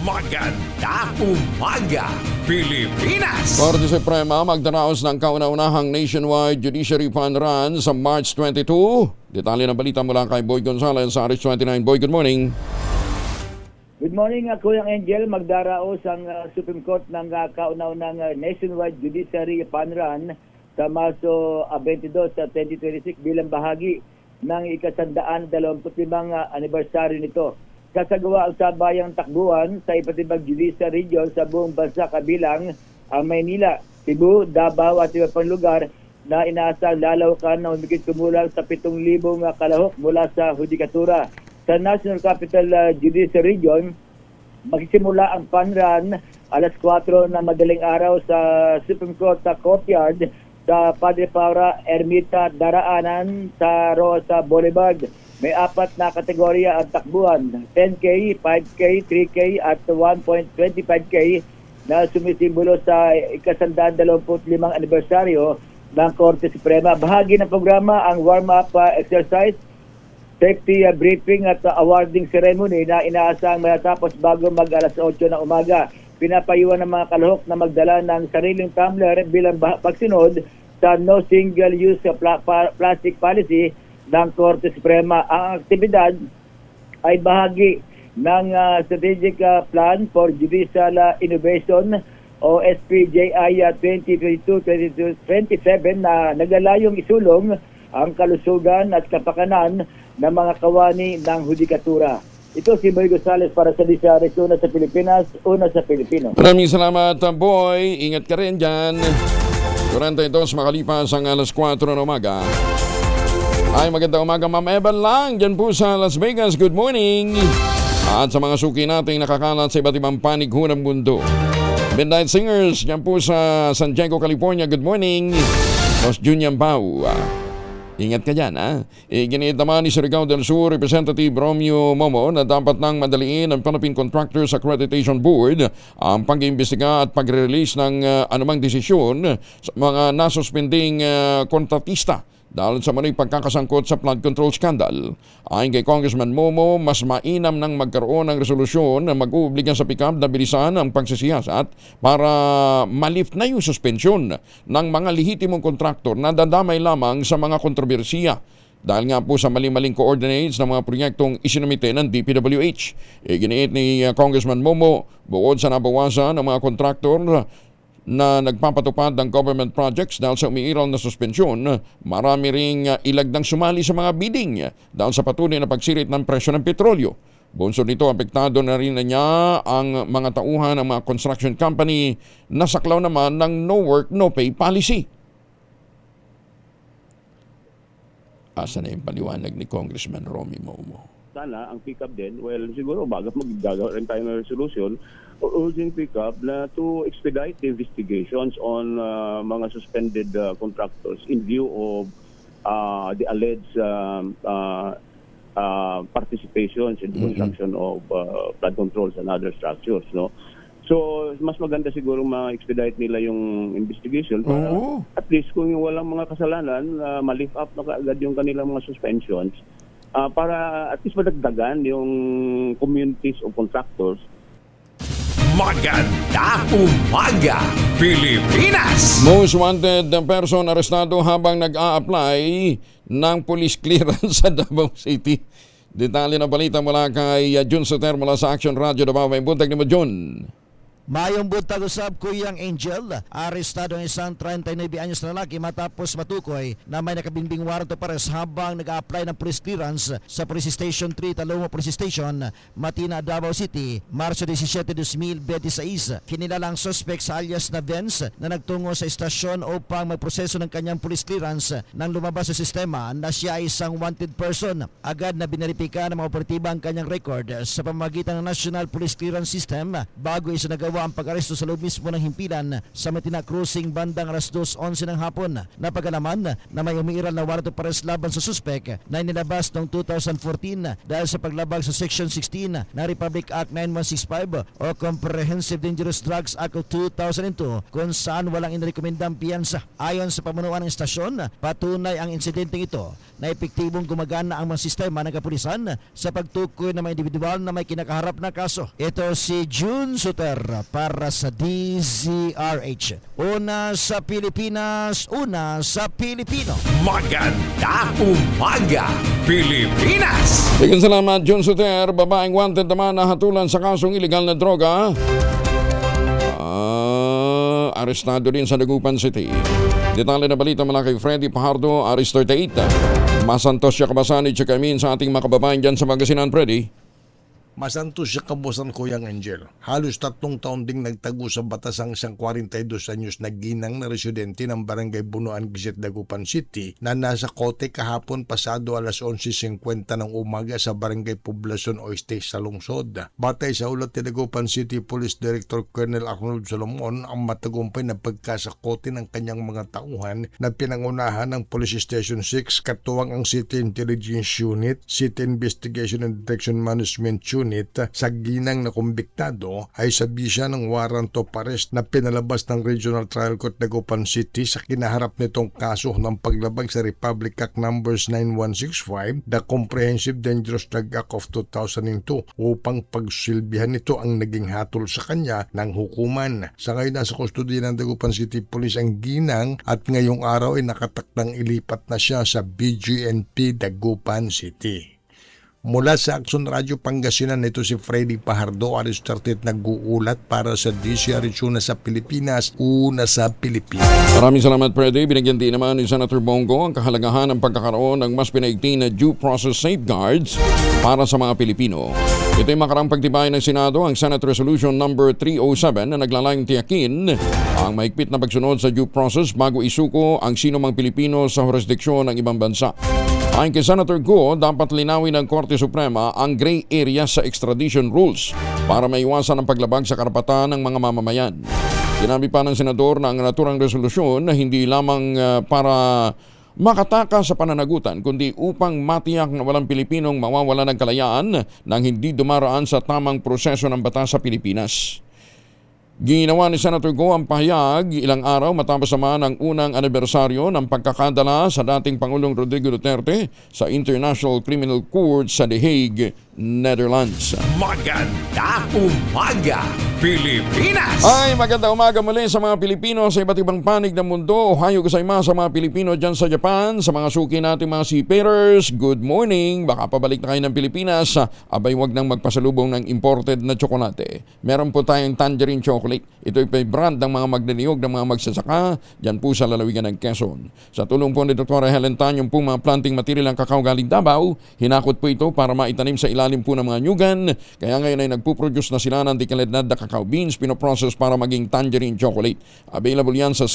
Magandang umaga, Pilipinas! Korte Suprema magdaraos ng kauna-unahang nationwide judiciary fund run sa March 22. Detalye ng balita mula kay Boy Gonzalez sa RH29. Boy, good morning. Good morning, Kuya Angel. Magdaraos ang Supreme Court ng kauna-unang nationwide judiciary fund run sa Marso 22 sa 2026 bilang bahagi ng ika-125 anibersaryo nito. Sasagawa ang sabayang takbuhan sa iba't ibang judicial region sa buong bansa kabilang ang Maynila, Cebu, Davao at iba pang lugar na inaasang lalawkan na humigit kumulang sa 7,000 kalahok mula sa hudikatura. Sa National Capital Judicial Region, magsisimula ang fund run alas 4 na madaling araw sa Supreme Court Courtyard sa Padre Paura Ermita Daraanan sa Rosa Boulevard. May 4 na kategorya ang takbuhan, 10K, 5K, 3K at 1.25K na sumisimbolo sa ika-125 anibersaryo ng Korte Suprema. Bahagi ng programa ang warm-up exercise, safety briefing at awarding ceremony na inaasang matatapos bago mag-alas 8 ng umaga. Pinapayuhan ng mga kalahok na magdala ng sariling tumbler bilang pagsunod sa no single-use plastic policy ng Korte Suprema. Ang aktibidad ay bahagi ng Strategic Plan for Judicial Innovation o SPJI 2022-2027 na naglalayong isulong ang kalusugan at kapakanan ng mga kawani ng hudikatura. Ito si Boy Gonzales para sa Disares, una sa Pilipinas, una sa Pilipino. Maraming salamat, Boy. Ingat ka rin dyan. 42 makalipas ang alas 4 ng umaga. Ay, magandang umaga, Ma'am Evan lang. Dyan po sa Las Vegas. Good morning. At sa mga suki nating nakakalat sa iba't ibang panig ho ng mundo. Midnight Singers, dyan po sa San Diego, California. Good morning. Boss Junior Pau. Ingat ka dyan, ha? Iginiit naman ni Surigao del Sur Representative Romeo Momo na dapat nang madaliin ng Philippine Contractors Accreditation Board ang pag-iimbestiga at pag-release ng anumang desisyon sa mga nasuspending kontratista dahil sa maling pagkakasangkot sa flood control scandal. Ayon kay Congressman Momo, mas mainam nang magkaroon ng resolusyon na mag-uubligan sa PICAP na bilisan ang pagsisiyasat para malift na yung suspensyon ng mga lehitimong kontraktor na dadamay lamang sa mga kontrobersiya dahil nga po sa maling-maling coordinates ng mga proyektong isinumite ng DPWH. Giniit ni Congressman Momo, bukod sa nabawasan ng mga kontraktor na nagpapatupad ng government projects dahil sa umiiral na suspensyon, marami ring ilagdang sumali sa mga bidding dahil sa patuloy na pagsirit ng presyo ng petrolyo. Bunsod nito, apektado na rin niya ang mga tauhan ng mga construction company na saklaw naman ng no work, no pay policy. Asa na yung paliwanag ni Congressman Romy Momo? Sana ang pick-up din, well, siguro maggagawa rin tayo ng resolution urging pick-up na to expedite the investigations on mga suspended contractors in view of the alleged participations in the construction of flood controls and other structures, no? So, mas maganda siguro ma-expedite nila yung investigation para at least kung walang mga kasalanan, ma-lift up na kaagad yung kanilang mga suspensions para at least madagdagan yung communities of contractors. Maganda umaga, Pilipinas! Most wanted person arestado habang nag-a-apply ng police clearance sa Davao City. Detalye na balita mula kay Jun Soter mula sa Action Radio Davao. May buntag ni mo, Jun. Mayong buntag usab Kuyang Angel, arestado ang isang 39 anyos na lalaki matapos matukoy na may nakabinbing warrant of arrest habang nag-a-apply ng police clearance sa Police Station 3 Talomo Police Station, Matina, Davao City, Marso 17, 2026. Kinilalang suspect sa alias na Vince na nagtungo sa istasyon upang magproseso ng kanyang police clearance nang lumabas sa sistema na siya ay isang wanted person. Agad na binaripika ng mga operatiba ang kanyang record sa pamamagitan ng National Police Clearance System bago isa nagawa ang pag-aresto sa loob mismo ng himpilan sa Matina Crossing bandang alas 2:11 ng hapon. Napagalaman na may umiiral na warrant of arrest laban sa suspect na inilabas noong 2014 dahil sa paglabag sa Section 16 ng Republic Act 9165 o Comprehensive Dangerous Drugs Act of 2002 kung saan walang inirekomendang piyansa. Ayon sa pamunuan ng istasyon, patunay ang insidenteng ito na epektibong gumagana ang mga sistema ng kapulisan sa pagtukoy ng mga individual na may kinakaharap na kaso. Ito si June Soter para sa DZRH. Una sa Pilipinas, una sa Pilipino. Maganda umaga, Pilipinas! Bigyan salamat, Jun Soter. Babaeng wanted naman na hatulan sa kasong ilegal na droga. Arestado din sa Dagupan City. Detalye na balita mula kay Freddy Pajardo, Aris 38. Masantos siya kabasan at kamin sa ating mga kababayan dyan sa Magasinan, Freddy. Masantos siya kabusan Kuyang Angel. Halos 3 taon ding nagtago sa batas ang isang 42 anyos na ginang na residente ng Barangay Bunuan, Gizet, Dagupan City na nasa kote kahapon pasado alas 11:50 ng umaga sa Barangay Poblacion Oeste sa lungsod. Batay sa ulat ni Dagupan City Police Director Colonel Arnold Solomon, ang matagumpay na pagkasakote ng kanyang mga tauhan na pinangunahan ng Police Station 6 katuwang ang City Intelligence Unit, City Investigation and Detection Management Unit sa ginang na kumbiktado ay sabi siya ng warrant of arrest na pinalabas ng Regional Trial Court Dagupan City sa kinaharap nitong kaso ng paglabag sa Republic Act Numbers 9165, the Comprehensive Dangerous Drug Act of 2002 upang pagsilbihan nito ang naging hatol sa kanya ng hukuman. Sa ngayon nasa kustodiya ng Dagupan City Police ang ginang at ngayong araw ay nakatakdang ilipat na siya sa BGNP Dagupan City. Mula sa Action Radio Pangasinan, ito si Freddy Pajardo, Aris 30, nag-uulat para sa DCRH Una sa Pilipinas, Una sa Pilipinas. Maraming salamat, Freddy. Binigyan din naman ni Senator Bongo ang kahalagahan ng pagkakaroon ng mas pinaigting na due process safeguards para sa mga Pilipino. Ito ay makarang pagtibay ng Senado ang Senate Resolution number 307 na naglalayong tiyakin ang mahigpit na pagsunod sa due process bago isuko ang sino mang Pilipino sa jurisdiksyon ng ibang bansa. Ayon kay Senator Go, dapat linawin ng Korte Suprema ang gray area sa extradition rules para maiwasan ang paglabag sa karapatan ng mga mamamayan. Sinabi pa ng Senador na ang naturang resolusyon na hindi lamang para makataka sa pananagutan kundi upang matiyak na walang Pilipinong mawawala ng kalayaan nang hindi dumaraan sa tamang proseso ng batas sa Pilipinas. Ginawa ni Senator Go ang pahayag ilang araw matapos naman ang unang anibersaryo ng pagkakadala sa dating Pangulong Rodrigo Duterte sa International Criminal Court sa The Hague, Netherlands. Magandang umaga, Pilipinas! Ay, magandang umaga muli sa mga Pilipino sa iba't ibang panig ng mundo. Ohayo gozaimasu sa mga Pilipino dyan sa Japan, sa mga suki natin mga seafarers. Good morning! Baka pabalik na kayo ng Pilipinas. Abay, wag nang magpasalubong ng imported na tsokolate. Meron po tayong tangerine chocolate. Ito ay brand ng mga magniniyog ng mga magsasaka dyan po sa lalawigan ng Quezon. Sa tulong po ni Dr. Helen Tan, yung po mga planting material ng kakao galing Davao, hinakot po ito para maitanim sa ilalim po ng mga nyugan. Kaya ngayon ay nagpuproduce na sila ng declared na cacao beans, pinoprocess para maging tangerine chocolate. Available yan sa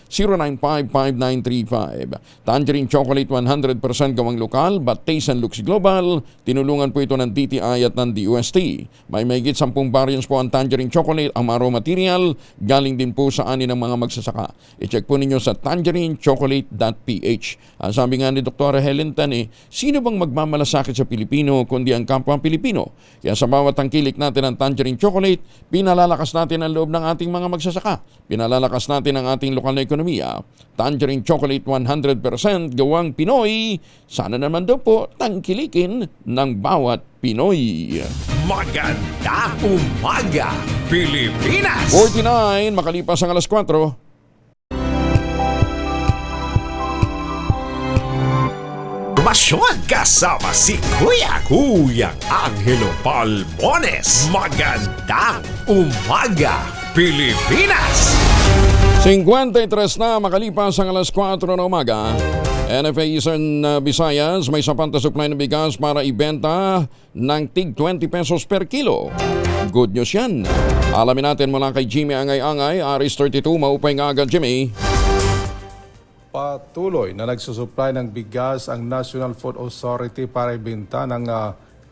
0919-095-5935. Tangerine chocolate 100% gawang lokal but taste and looks global. Tinulungan po ito ng DTI at ng DOST. May mahigit 10 variants po ang tangerine chocolate, ang raw material galing din po sa ani ng mga magsasaka. I-check po ninyo sa tangerinechocolate.ph. Ang sabi nga ni Dr. Helen Tan, sino bang magmamalasakit sa Pilipino kundi ang kapwa Pilipino? Kaya sa bawat tangkilik natin ng tangerine chocolate, pinalalakas natin ang loob ng ating mga magsasaka. Pinalalakas natin ang ating lokal na ekonomiya. Tangerine chocolate 100% gawang Pinoy. Sana naman daw po tangkilikin ng bawat Pinoy. Magandang umaga, Pilipinas! 49, makalipas ang alas 4. Masyon kasama si Kuyang Angelo Palmones. Magandang umaga, Pilipinas! 53 na makalipas ang alas 4 na umaga. NFA Eastern Visayas may sapat na supply ng bigas para ibenta ng tig 20 pesos per kilo. Good news yan. Alamin natin mula kay Jimmy Angay-Angay, Aris 32, maupay nga agad Jimmy. Patuloy na nagsusupply ng bigas ang National Food Authority para ibenta ng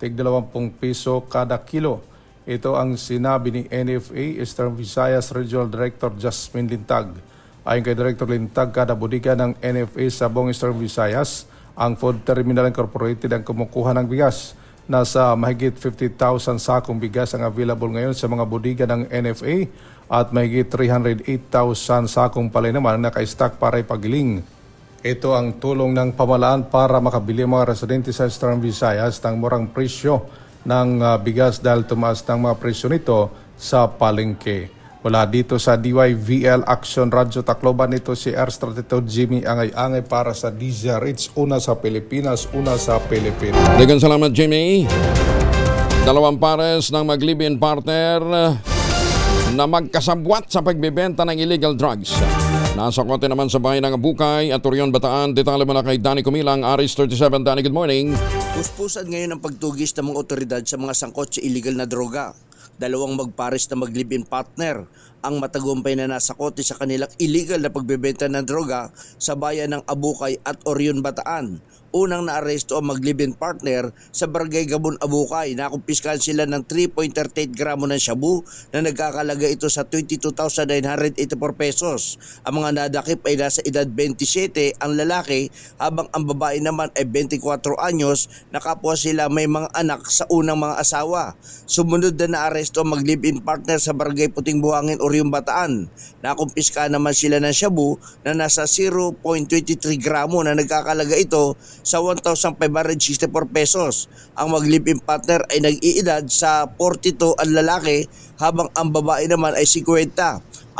tig 20 piso kada kilo. Ito ang sinabi ni NFA Eastern Visayas Regional Director Jasmine Lintag. Ayon kay Director Lintag, kada bodega ng NFA sa buong Eastern Visayas, ang Food Terminal Incorporated ang kumukuha ng bigas. Nasa mahigit 50,000 sakong bigas ang available ngayon sa mga bodega ng NFA at mahigit 308,000 sakong palay naman ang naka-stock para ipagiling. Ito ang tulong ng pamahalaan para makabili mga residente sa Eastern Visayas ng murang presyo ng bigas dahil tumaas ng mga presyo nito sa palengke. Wala dito sa DYVL Action Radio Tacloban, ito si R32 Jimmy Angay-Angay para sa DZRH, una sa Pilipinas, una sa Pilipinas. Dagan salamat Jimmy. Dalawang pares ng mag-live-in partner na magkasabwat sa pagbebenta ng illegal drugs. Nasa kote naman sa bahay ng Abukay at Orion Bataan. Detalye mula kay Danny Kumilang, Aris 37. Danny, good morning. Puspusan ngayon ang pagtugis ng mga otoridad sa mga sangkot sa illegal na droga. Dalawang magpares na mag-live-in partner ang matagumpay na nasa kote sa kanilang illegal na pagbebenta ng droga sa bayan ng Abukay at Orion Bataan. Unang naaresto ang mag-live-in partner sa Barangay Gabon, Abukay. Nakumpiskahan sila ng 3.38 gramo ng shabu na nagkakalaga ito sa 22,984 pesos. Ang mga nadakip ay nasa edad 27 ang lalaki habang ang babae naman ay 24 anyos na kapwa sila may mga anak sa unang mga asawa. Sumunod na naaresto ang mag-live-in partner sa Barangay Puting Buhangin, Orion Bataan. Nakumpiskahan naman sila ng shabu na nasa 0.23 gramo na nagkakalaga ito sa 1,564 pesos. Ang mag-live-in partner ay nag-iedad sa 42 ang lalaki habang ang babae naman ay 50.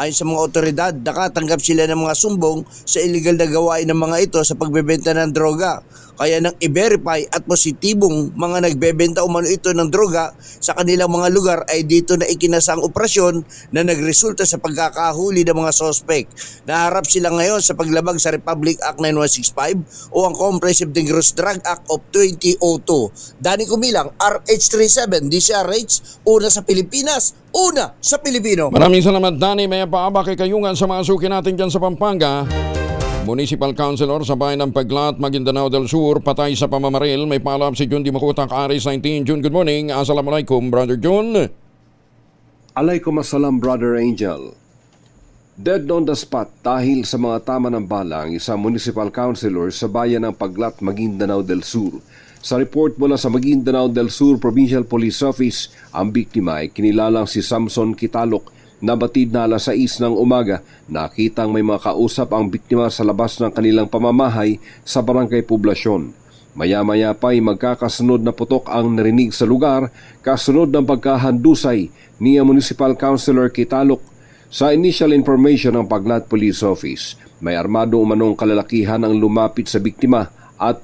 Ayon sa mga otoridad, nakatanggap sila ng mga sumbong sa illegal na gawain ng mga ito sa pagbebenta ng droga. Kaya nang i-verify at positibong mga nagbebenta umano ito ng droga sa kanilang mga lugar ay dito na ikinasa ang operasyon na nagresulta sa pagkakahuli ng mga sospek. Naharap sila ngayon sa paglabag sa Republic Act 9165 o ang Comprehensive Dangerous Drug Act of 2002. Dani Kumilang, RH37, DCRH, una sa Pilipinas, una sa Pilipino. Maraming salamat, Danny. May paaba kay Kayungan sa mga suki natin dyan sa Pampanga. Municipal Councilor sa bayan ng Paglat, Maguindanao del Sur, patay sa pamamaril. May paalam si Jun Dimakutak, Aris 19. Jun, good morning. Assalamualaikum, Brother Jun. Alaikum assalam, Brother Angel. Dead on the spot dahil sa mga tama ng bala ang isang municipal councilor sa bayan ng Paglat, Maguindanao del Sur. Sa report mula sa Maguindanao del Sur Provincial Police Office, ang biktima ay kinilalang si Samson Kitalok. Nabatid na alas 6 ng umaga, nakitang may mga kausap ang biktima sa labas ng kanilang pamamahay sa Barangay Poblasyon. Maya-maya pa ay magkakasunod na putok ang narinig sa lugar, kasunod ng pagkahandusay ni Municipal Councilor Kitalok. Sa initial information ng Paglat Police Office, may armado umanong kalalakihan ang lumapit sa biktima at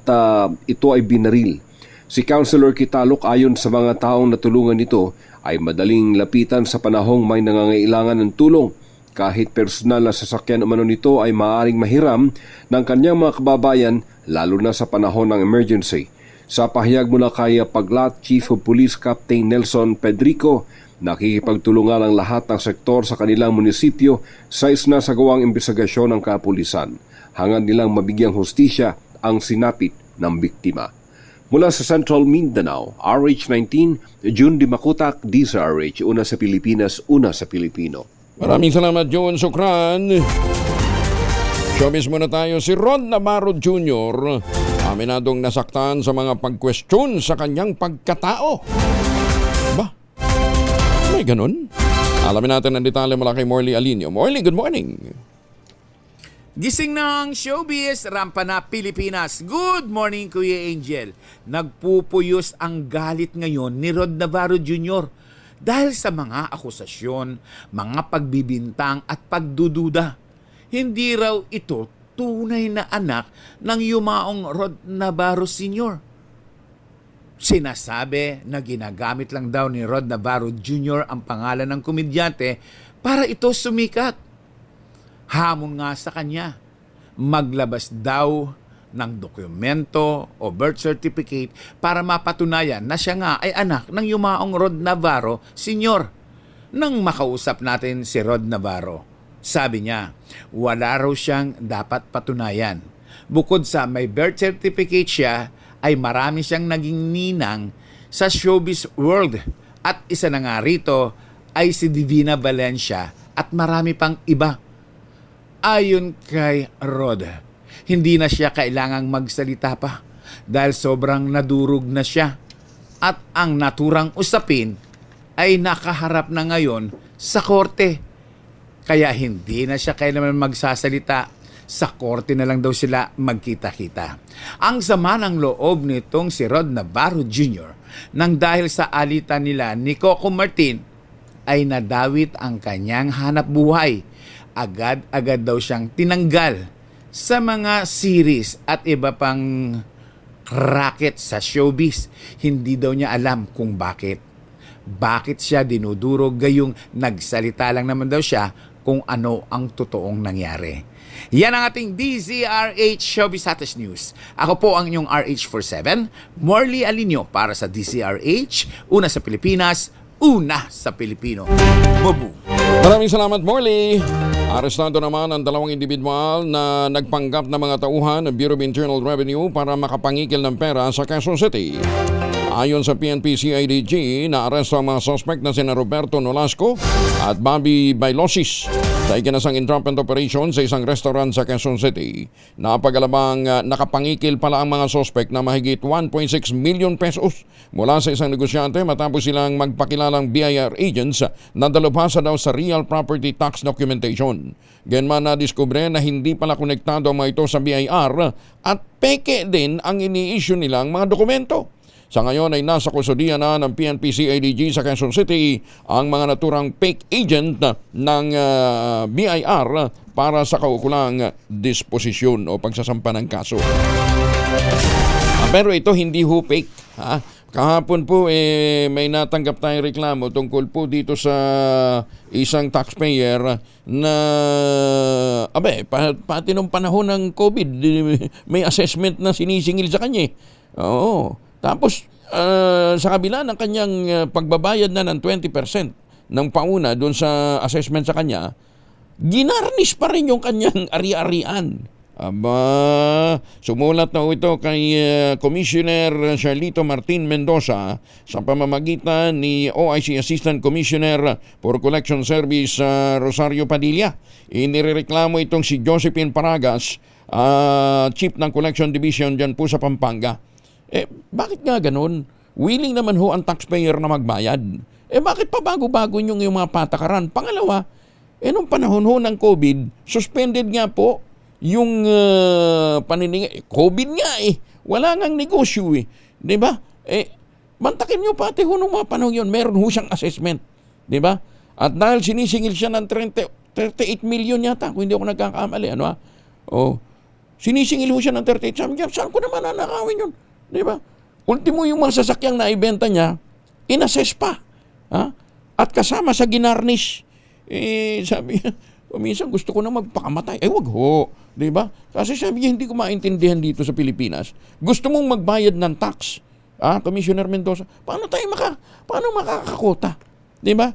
ito ay binaril. Si Councilor Kitalok ayon sa mga taong natulungan nito ay madaling lapitan sa panahong may nangangailangan ng tulong. Kahit personal na sasakyan umano nito ay maaaring mahiram ng kanyang mga kababayan lalo na sa panahon ng emergency. Sa pahayag mula kay Paglat Chief of Police Captain Nelson Pedrico, nakikipagtulungan ang lahat ng sektor sa kanilang munisipyo sa isinasagawang imbestigasyon ng kapulisan. Hangad nilang mabigyang hustisya ang sinapit ng biktima. Mula sa Central Mindanao, RH19, Jun Dimakutak, DZRH, una sa Pilipinas, una sa Pilipino. Maraming salamat, Jun. Sukran. Showbiz muna tayo. Si Rod Navarro Jr. aminadong nasaktan sa mga pag-question sa kanyang pagkatao. Ba? May ganun? Alamin natin ang detalye mula kay Morley Alinio. Morley, good morning. Gising ng showbiz, rampa na Pilipinas. Good morning, Kuya Angel. Nagpupuyos ang galit ngayon ni Rod Navarro Jr. dahil sa mga akusasyon, mga pagbibintang at pagdududa. Hindi raw ito tunay na anak ng yumaong Rod Navarro Sr. Sinasabi na ginagamit lang daw ni Rod Navarro Jr. ang pangalan ng komedyante para ito sumikat. Hamon nga sa kanya, maglabas daw ng dokumento o birth certificate para mapatunayan na siya nga ay anak ng yumaong Rod Navarro Sr. Nang makausap natin si Rod Navarro, sabi niya, wala raw siyang dapat patunayan. Bukod sa may birth certificate siya, ay marami siyang naging ninang sa showbiz world. At isa na nga rito ay si Divina Valencia at marami pang iba. Ayon kay Rod, hindi na siya kailangang magsalita pa dahil sobrang nadurog na siya at ang naturang usapin ay nakaharap na ngayon sa korte. Kaya hindi na siya kailangan magsasalita, sa korte na lang daw sila magkita-kita. Ang sama ng loob nitong si Rod Navarro Jr. nang dahil sa alitan nila ni Coco Martin ay nadawit ang kanyang hanap buhay. Agad-agad daw siyang tinanggal sa mga series at iba pang racket sa showbiz. Hindi daw niya alam kung bakit. Bakit siya dinudurog gayong nagsalita lang naman daw siya kung ano ang totoong nangyari. Yan ang ating DZRH Showbiz Status News. Ako po ang inyong RH47, Morley Alinio para sa DZRH, una sa Pilipinas, una sa Pilipino. Bobo. Maraming salamat, Morley. Arestado naman ang dalawang individual na nagpanggap na mga tauhan ng Bureau of Internal Revenue para makapangikil ng pera sa Quezon City. Ayon sa PNP-CIDG, naaresto ang mga suspect na sina Roberto Nolasco at Bobby Bailosis sa ikinasang entrapment operation sa isang restaurant sa Quezon City. Napagalabang nakapangikil pala ang mga suspect na mahigit 1.6 million pesos mula sa isang negosyante matapos silang magpakilalang BIR agents na dalubhasa daw sa real property tax documentation. Ganman nadiskubre na hindi pala konektado ang mga ito sa BIR at peke din ang ini-issue nilang mga dokumento. Sa ngayon ay nasa kusodiya na ng PNP CIDG sa Quezon City ang mga naturang fake agent ng BIR para sa kaukulang disposisyon o pagsasampa ng kaso. Pero ito hindi ho fake. Kahapon po may natanggap tayong reklamo tungkol po dito sa isang taxpayer na pati nung panahon ng COVID may assessment na sinisingil sa kanya. Oo. Tapos sa kabila ng kanyang pagbabayad na ng 20% ng pauna doon sa assessment sa kanya, ginarnish pa rin yung kanyang ari-arian. Sumulat na ito kay Commissioner Charlito Martin Mendoza sa pamamagitan ni OIC Assistant Commissioner for Collection Service Rosario Padilla. Inireklamo itong si Josephine Paragas, Chief ng Collection Division dyan po sa Pampanga. Bakit nga ganun? Willing naman ho ang taxpayer na magbayad. Bakit pa bago-bago yung mga patakaran? Pangalawa, nung panahon ho ng COVID, suspended nga po yung panininga. COVID nga wala ngang negosyo diba? Mantakin nyo pati ho nung mga panahon yun, meron ho siyang assessment, diba? At dahil sinisingil siya ng 38 million yata, kung hindi ako nagkakamali, sinisingil ho siya ng 38, sabi niya, saan ko naman nanakawin yun, diba? Ultimo yung mga sasakyang na ibenta niya, inassess pa, at kasama sa ginarnish, sabi niya, minsan gusto ko na magpakamatay. Wag ho. Diba? Kasi sabi niya, hindi ko maintindihan dito sa Pilipinas. Gusto mong magbayad ng tax. Commissioner Mendoza, paano makakakota? Diba?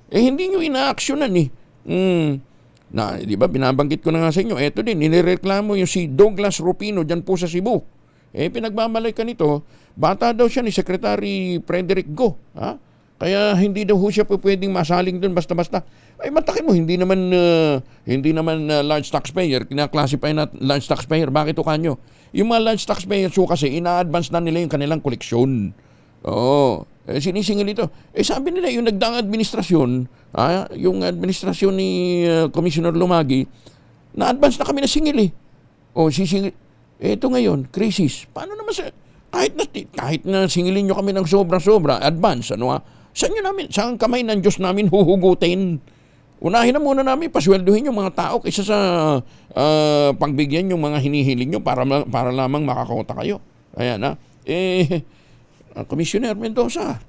Hindi nyo ina-actionan diba, binabanggit ko na nga sa inyo. Eto din, nireklamo yung si Douglas Rupino dyan po sa Cebu. Pinagmamalay ka nito, bata daw siya ni Secretary Frederick Go. Kaya hindi daw ho siya pwedeng masaling doon basta-basta. Matakin mo, hindi naman large taxpayer, kinaklasify na large taxpayer. Bakit o kanyo? Yung mga large taxpayer kasi ina-advance na nila yung kanilang koleksyon. Sinisingil ito. Sabi nila, yung nagdaang administrasyon, yung administrasyon ni Commissioner Lumagi, na-advance na kami na singil sisingil. Ito ngayon, crisis. Paano naman kahit na singilin nyo kami ng sobra-sobra, advance, saan kamay ng Diyos namin huhugutin? Unahin na muna namin, pasweldohin yung mga tao kaysa sa pagbigyan yung mga hinihiling nyo para lamang makakota kayo. Ayan Commissioner Mendoza,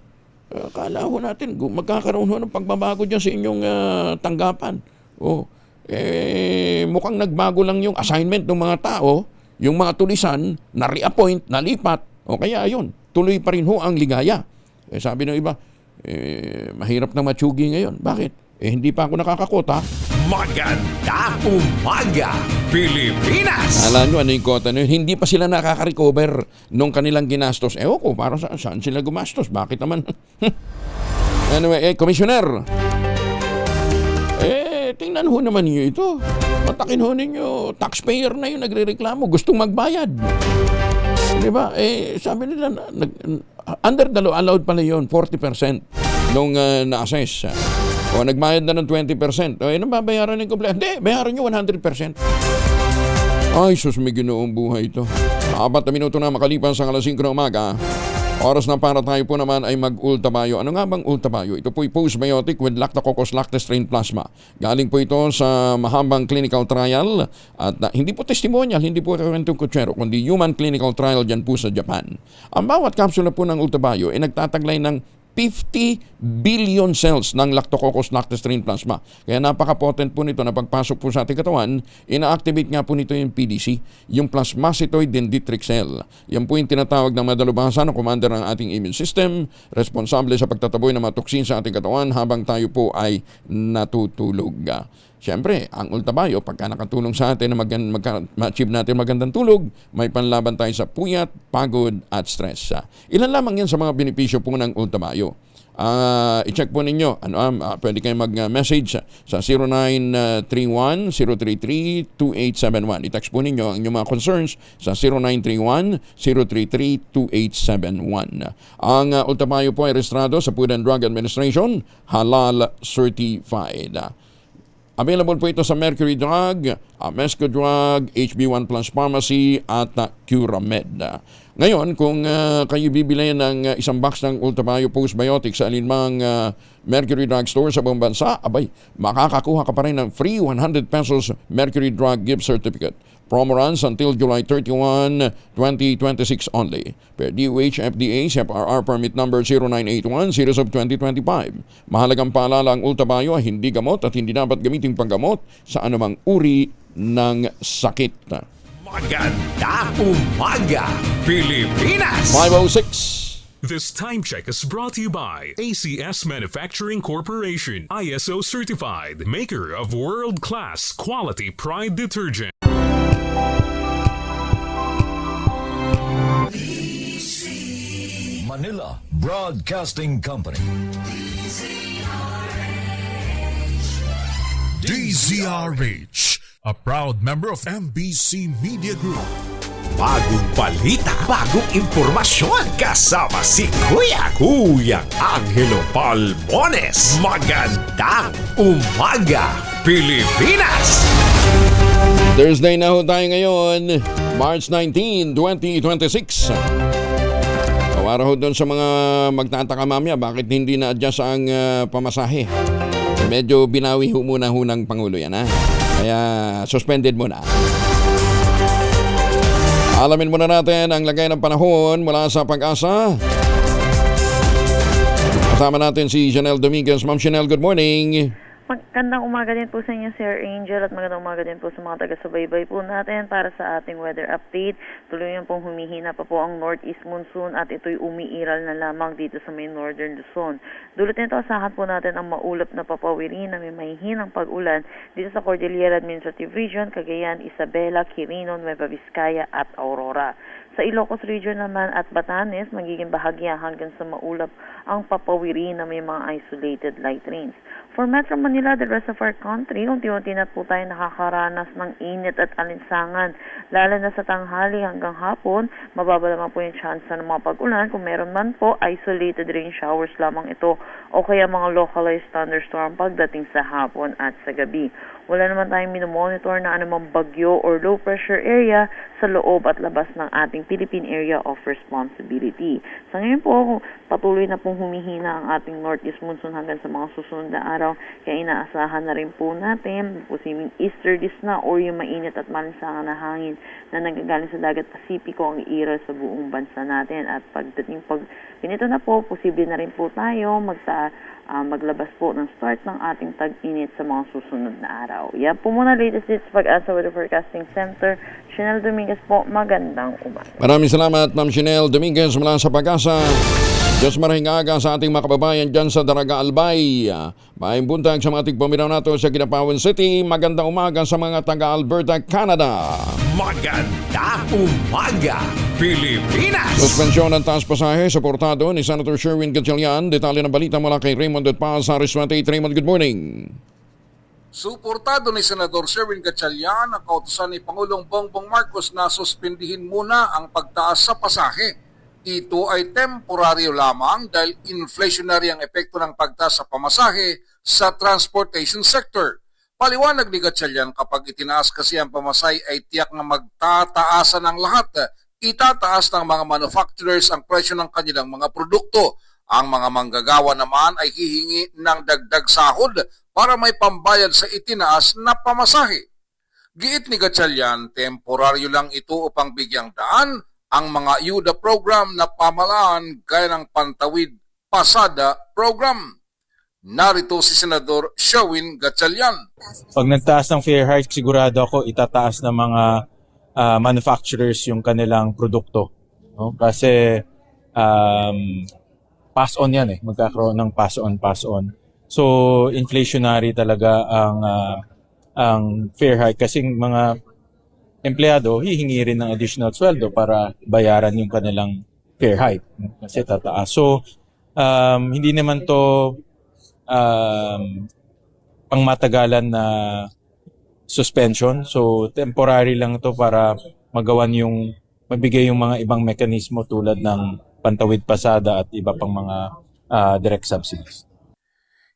akala ho natin magkakaroon ho ng pagbabago dyan sa inyong tanggapan. Mukhang nagbago lang yung assignment ng mga tao, yung mga tulisan, na-reappoint, nalipat, kaya ayun, tuloy pa rin ho ang ligaya. Sabi ng iba, mahirap na matsugi ngayon. Bakit? Hindi pa ako nakakakota. Magandang umaga, Pilipinas! Alam nyo, ano yung kota nyo? Hindi pa sila nakaka-recover nung kanilang ginastos. Ko, para saan sila gumastos? Bakit naman? Anyway, Commissioner, tingnan ho naman niyo ito. Patakin ho ninyo, taxpayer na yung nagre-reklamo, gustong magbayad. Diba? Sabi nila, under the law, allowed pala yun, 40% nung na-assess. Nagbayad na ng 20%. Anong babayaran ng kompleto? Hindi, bayaran nyo 100%. Ay, sus, may ginoong buhay ito. 4 na minuto na makalipas ang 5:00 ng umaga. Oras na para tayo po naman ay mag-ultabayo. Ano nga bang ultabayo? Ito po'y postbiotic with Lactococcus lactis-strain plasma. Galing po ito sa mahabang clinical trial at hindi po testimonial, hindi po kwentong kutsero, kundi human clinical trial dyan po sa Japan. Ang bawat kapsula po ng ultabayo ay nagtataglay ng 50 billion cells ng Lactococcus lactis-strain plasma. Kaya napaka-potent po nito na pagpasok po sa ating katawan, ina-activate nga po nito yung PDC, yung plasmacytoid dendritic cell. Yan po yung tinatawag na madalubasan na commander ng ating immune system, responsable sa pagtataboy ng mga toksin sa ating katawan habang tayo po ay natutulog. Siyempre, ang ultabayo, pagka nakatulong sa atin na ma-achieve natin magandang tulog, may panlaban tayo sa puyat, pagod at stress. Ilan lamang yan sa mga benepisyo po ng ultabayo. I-check po ninyo, pwede kayong mag-message sa 0931-033-2871. I-text po ninyo ang inyong mga concerns sa 0931-033-2871. Ang ultabayo po ay rehistrado sa Food and Drug Administration, halal certified. Available po ito sa Mercury Drug, Amesco Drug, HB1 Plus Pharmacy at Curamed. Ngayon, kung kayo bibili ng isang box ng Ultabio Postbiotic sa alinmang Mercury Drug Store sa buong bansa, abay, makakakuha ka pa rin ng free 100 pesos Mercury Drug Gift Certificate. Promo runs until July 31, 2026 only. Per DOH FDA CFRR permit number 0981 series of 2025. Mahalagang paalala, ang Ultabio ay hindi gamot at hindi dapat gamitin panggamot sa anumang uri ng sakit. Maganda umaga, Pilipinas! 5:06. This time check is brought to you by ACS Manufacturing Corporation, ISO certified, maker of world-class quality Pride detergent. Manila Broadcasting Company. DZRH, a proud member of MBC Media Group. Bagong balita, bagong impormasyon, kasama si Kuya Angelo Palmones. Magandang umaga, Pilipinas! Thursday na ho tayo ngayon, March 19, 2026. Para ho doon sa mga magtataka mamaya, bakit hindi na-adjust ang pamasahe? Medyo binawi ho muna ng Pangulo yan, ha? Kaya suspended muna. Alamin muna natin ang lagay ng panahon mula sa Pag-asa. Kasama natin si Janelle Dominguez. Ma'am Janelle, good morning. Magandang umaga din po sa inyo, Sir Angel, at magandang umaga din po sa mga taga-subaybay po natin para sa ating weather update. Tuloy yung pong humihina pa po ang northeast monsoon at ito'y umiiral na lamang dito sa may northern Luzon. Dulot nito, asahan po natin ang maulap na papawirin na may mahihinang pag-ulan dito sa Cordillera Administrative Region, Cagayan, Isabela, Quirino, Nueva Vizcaya at Aurora. Sa Ilocos Region naman at Batanes, magiging bahagya hanggang sa maulap ang papawirin na may mga isolated light rains. For Metro Manila, the rest of our country, unti-unti na po tayo nakakaranas ng init at alinsangan. Lalo na sa tanghali hanggang hapon, mababa naman po yung chance ng mga pag-ulan. Kung meron man po, isolated rain showers lamang ito o kaya mga localized thunderstorm pagdating sa hapon at sa gabi. Wala naman tayong minomonitor na anumang bagyo or low pressure area sa loob at labas ng ating Philippine Area of Responsibility. Sa ngayon po, patuloy na pong humihina ang ating northeast monsoon hanggang sa mga susunod na araw. Kaya inaasahan na rin po natin posibleng easterlies na or yung mainit at malinsangan na hangin na nanggagaling sa dagat Pasipiko ang iiral sa buong bansa natin. At pagdating ganito na po, posible na rin po tayo maglabas po ng start ng ating tag-init sa mga susunod na araw. Yan po muna, latest hits Pag-asa Weather Forecasting Center. Janelle Dominguez po, magandang umaga. Maraming salamat, Ma'am Janelle Dominguez mula sa Pag-asa. Diyos marahing aga sa ating mga kababayan dyan sa Daraga Albay. Maayong buntag sa mga tigpamiraw nato sa Kinapawan City. Magandang umaga sa mga taga-Alberta, Canada. Magandang umaga, Pilipinas! Suspensyon ng taas pasahe, suportado ni Senator Sherwin Gatchalian. Detalye ng balita mula kay Raymond at Paz, Aris 28. Raymond, good morning. Suportado ni Senador Sherwin Gatchalian ang kautusan ni Pangulong Bongbong Marcos na suspindihin muna ang pagtaas sa pasahe. Ito ay temporaryo lamang dahil inflationary ang epekto ng pagtaas sa pamasahe sa transportation sector. Paliwanag ni Gatchalian, kapag itinaas kasi ang pamasahe ay tiyak na magtataasan ng lahat. Itataas ng mga manufacturers ang presyo ng kanilang mga produkto. Ang mga manggagawa naman ay hihingi ng dagdag sahod para may pambayad sa itinaas na pamasahe. Giit ni Gatchalian, temporaryo lang ito upang bigyang daan ang mga UDA program na pamalaan gaya ng Pantawid Pasada program. Narito si Senador Sherwin Gatchalian. Pag nagtaas ng fare hike, sigurado ako itataas ng mga manufacturers yung kanilang produkto. No? Kasi pass on yan eh. Magkakaroon ng pass on. So inflationary talaga ang fare hike kasi mga empleyado hihingi rin ng additional sweldo para bayaran yung kanilang fare hike kasi tataas. So hindi naman to pangmatagalan na suspension. So temporary lang to para mabigay yung mga ibang mekanismo tulad ng Pantawid Pasada at iba pang mga direct subsidies.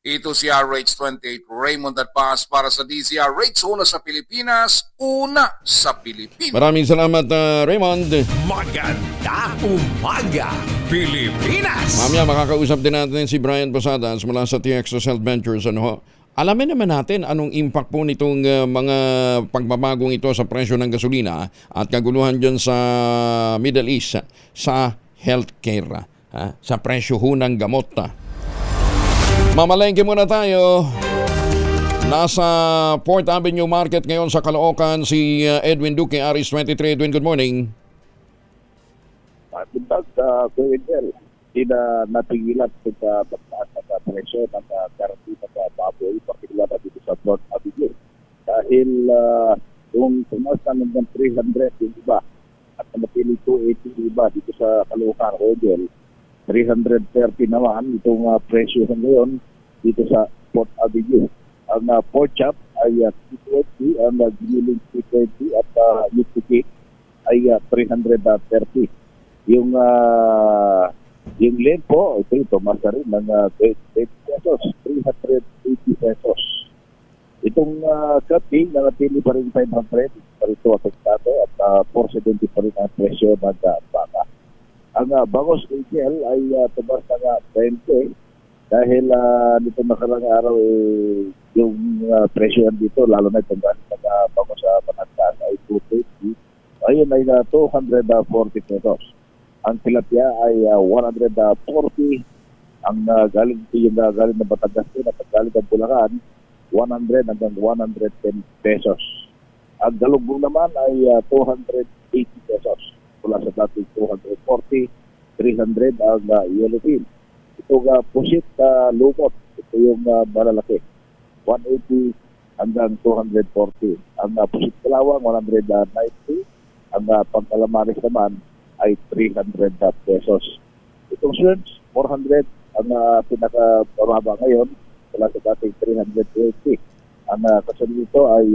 Ito si RH28 Raymond Adpas para sa DZRH, una sa Pilipinas, una sa Pilipinas. Maraming salamat, Raymond. Maganda umaga, Pilipinas! Mamaya makakausap din natin si Brian Posadas mula sa TX Health Ventures. Alamin naman natin anong impact po nitong mga pagbabagong ito sa presyo ng gasolina at kaguluhan dyan sa Middle East sa healthcare, sa presyo ho ng gamot. Mamalengke muna tayo. Nasa Port Avenue Market ngayon sa Caloocan si Edwin Duque, Aris 23. Edwin, good morning. Good morning, Kuya Edel. Hindi na napigilan sa pagtaas ng presyo ng karami ng baboy, particular na dito sa Port Avenue. Dahil yung tumas na ng 300 yung iba at napili 280 yung iba dito sa Caloocan, Kuya Edel. 330 naman itong presyo ngayon dito sa Port Avenue. Ang pork chop ay 220, ang giniling 220 at UTK ay 330. Yung lempo, ito mas rin ng 20 pesos, 380 pesos. Itong cutting, nanatili pa rin 500, parito apektado at 470 pa rin ang presyo ng baka. Ang bangos KGL ay tumas na 20 dahil nito nakarang araw yung presyo dito, lalo na itong bangos sa Panagtan ay 220. Ayun ay 240 pesos. Ang tilapia ay 140. Ang galing na Batangas at galing ng Bulacan, 100 hanggang 110 pesos. Ang galunggong naman ay 280 pesos. Mula sa dating 240, 300 ang yellowfin. Ito pusit lumot. Ito yung malalaki. 180 hanggang 240. Ang pusit kalawang, 190. Ang pangkalamaris naman ay 300 pesos. Itong shrimps, 400. Ang pinakababa ngayon, mula sa dating 320. Ang kasunod nito ay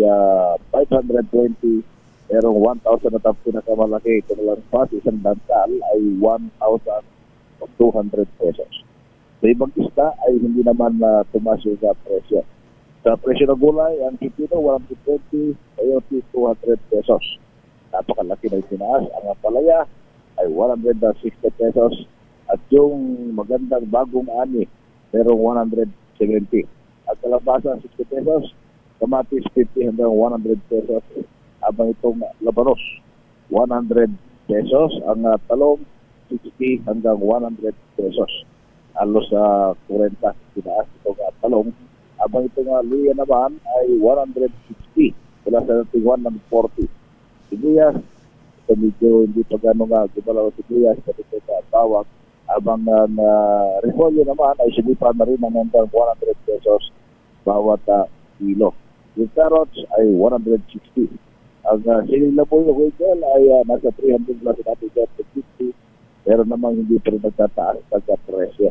520. Pero 1,000 na ang pinakamalaki. Ito na lang pa, isang dantal ay 1,200 pesos. Sa ibang isda ay hindi naman tumaas yung presyo. Sa presyo ng gulay, ang pipino 120, coyote 200 pesos. Napakalaki na yung tinaas. Ang palaya ay 160 pesos. At yung magandang bagong ani, pero 170. At kalabasa 60 pesos, kamatis 50 hanggang 100 pesos. Habang itong labanos, 100 pesos. Ang talong, 60 hanggang 100 pesos. Halos sa 40 tinaas itong talong. Habang itong luya naman ay 160. Wala sa nating 140. Sibuyas, ito medyo hindi pa gano'ng gumalaw sibuyas. Ito tawag. Habang repolyo naman ay sinipan na rin hanggang 100 pesos bawat kilo. Yung carrots ay 160. Ang siling laboy ng Wigel ay nasa 300 plus natin 50. Pero namang hindi pa rin nagtataas presyo.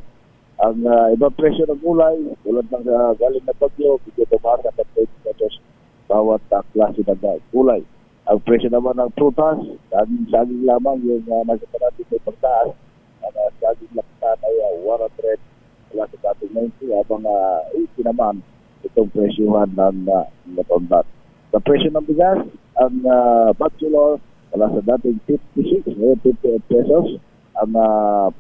Ang ibang presyo ng gulay, tulad ng galing na bagyo, bigyo tumaas at 20 pesos bawat klase ng gulay. Ang presyo naman ng prutas, saging lamang yung nasa natin may pagtaas. Ang saging laktan ay 100 plus natin 90. Habang 80 naman itong presyohan ng latondat. Sa presyo ng bigas, ang bachelor wala sa dating 56, ngayon 58 pesos. Ang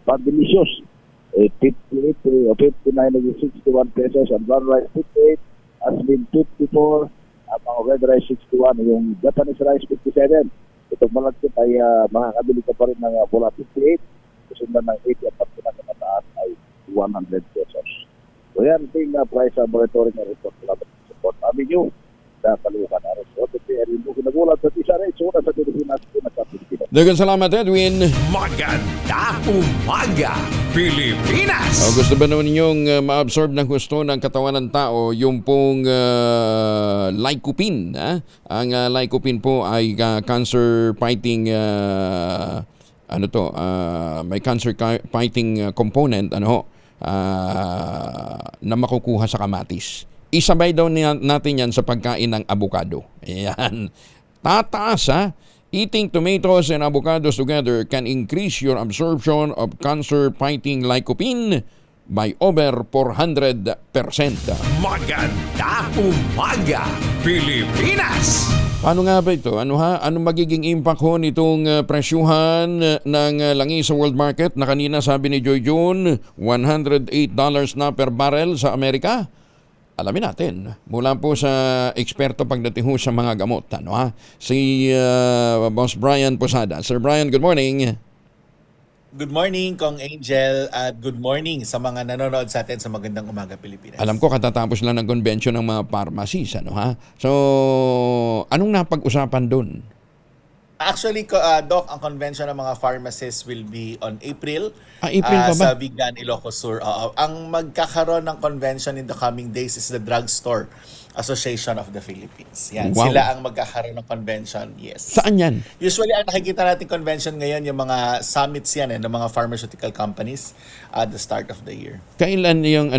Pandelicious, 58 o 59 naging 61 pesos. Ang brown rice 58, Asmin 54, ang mga red rice 61, yung Japanese rice 57. Itong malagkit ay makakabili ka pa rin ng bola 58, kasundan ng 80 at pagkinakataas ay 100 pesos. So yan, ting price laboratory na report sa Port Avenue sa Caloocan, Aris. O, ito yung nagulat sa TSRH, una sa Pilipinas, pinagkapilipinas. Dagan salamat, Edwin. Maganda umaga, Pilipinas! Gusto ba naman ninyong ma-absorb ng gusto ng katawan ng tao yung pong lycopene? Ang lycopene po ay cancer fighting may cancer fighting component na makukuha sa kamatis. Isabay daw natin yan sa pagkain ng avocado. Ayan. Tataas Eating tomatoes and avocados together can increase your absorption of cancer-fighting lycopene by over 400%. Maganda umaga, Pilipinas! Paano nga ba ito? Ano magiging impact ho nitong presyuhan ng langis sa world market na kanina sabi ni Joy June, $108 na per barrel sa Amerika? Alamin natin mula po sa eksperto pagdating ho sa mga gamot. Si Boss Brian Posada. Sir Brian, good morning. Good morning, Kong Angel, at good morning sa mga nanonood sa atin sa Magandang Umaga Pilipinas. Alam ko katatapos lang ng convention ng mga pharmacies. So, anong napag-usapan doon? Actually, Doc, ang convention ng mga pharmacists will be on April. April pa ba? Sa Vigan, Ilocos Sur. Ang magkakaroon ng convention in the coming days is the Drugstore Association of the Philippines. Yan, Wow. sila ang magkakaroon ng convention, yes. Saan yan? Usually, ang nakikita natin convention ngayon, yung mga summits yan ng mga pharmaceutical companies at the start of the year. Kailan yung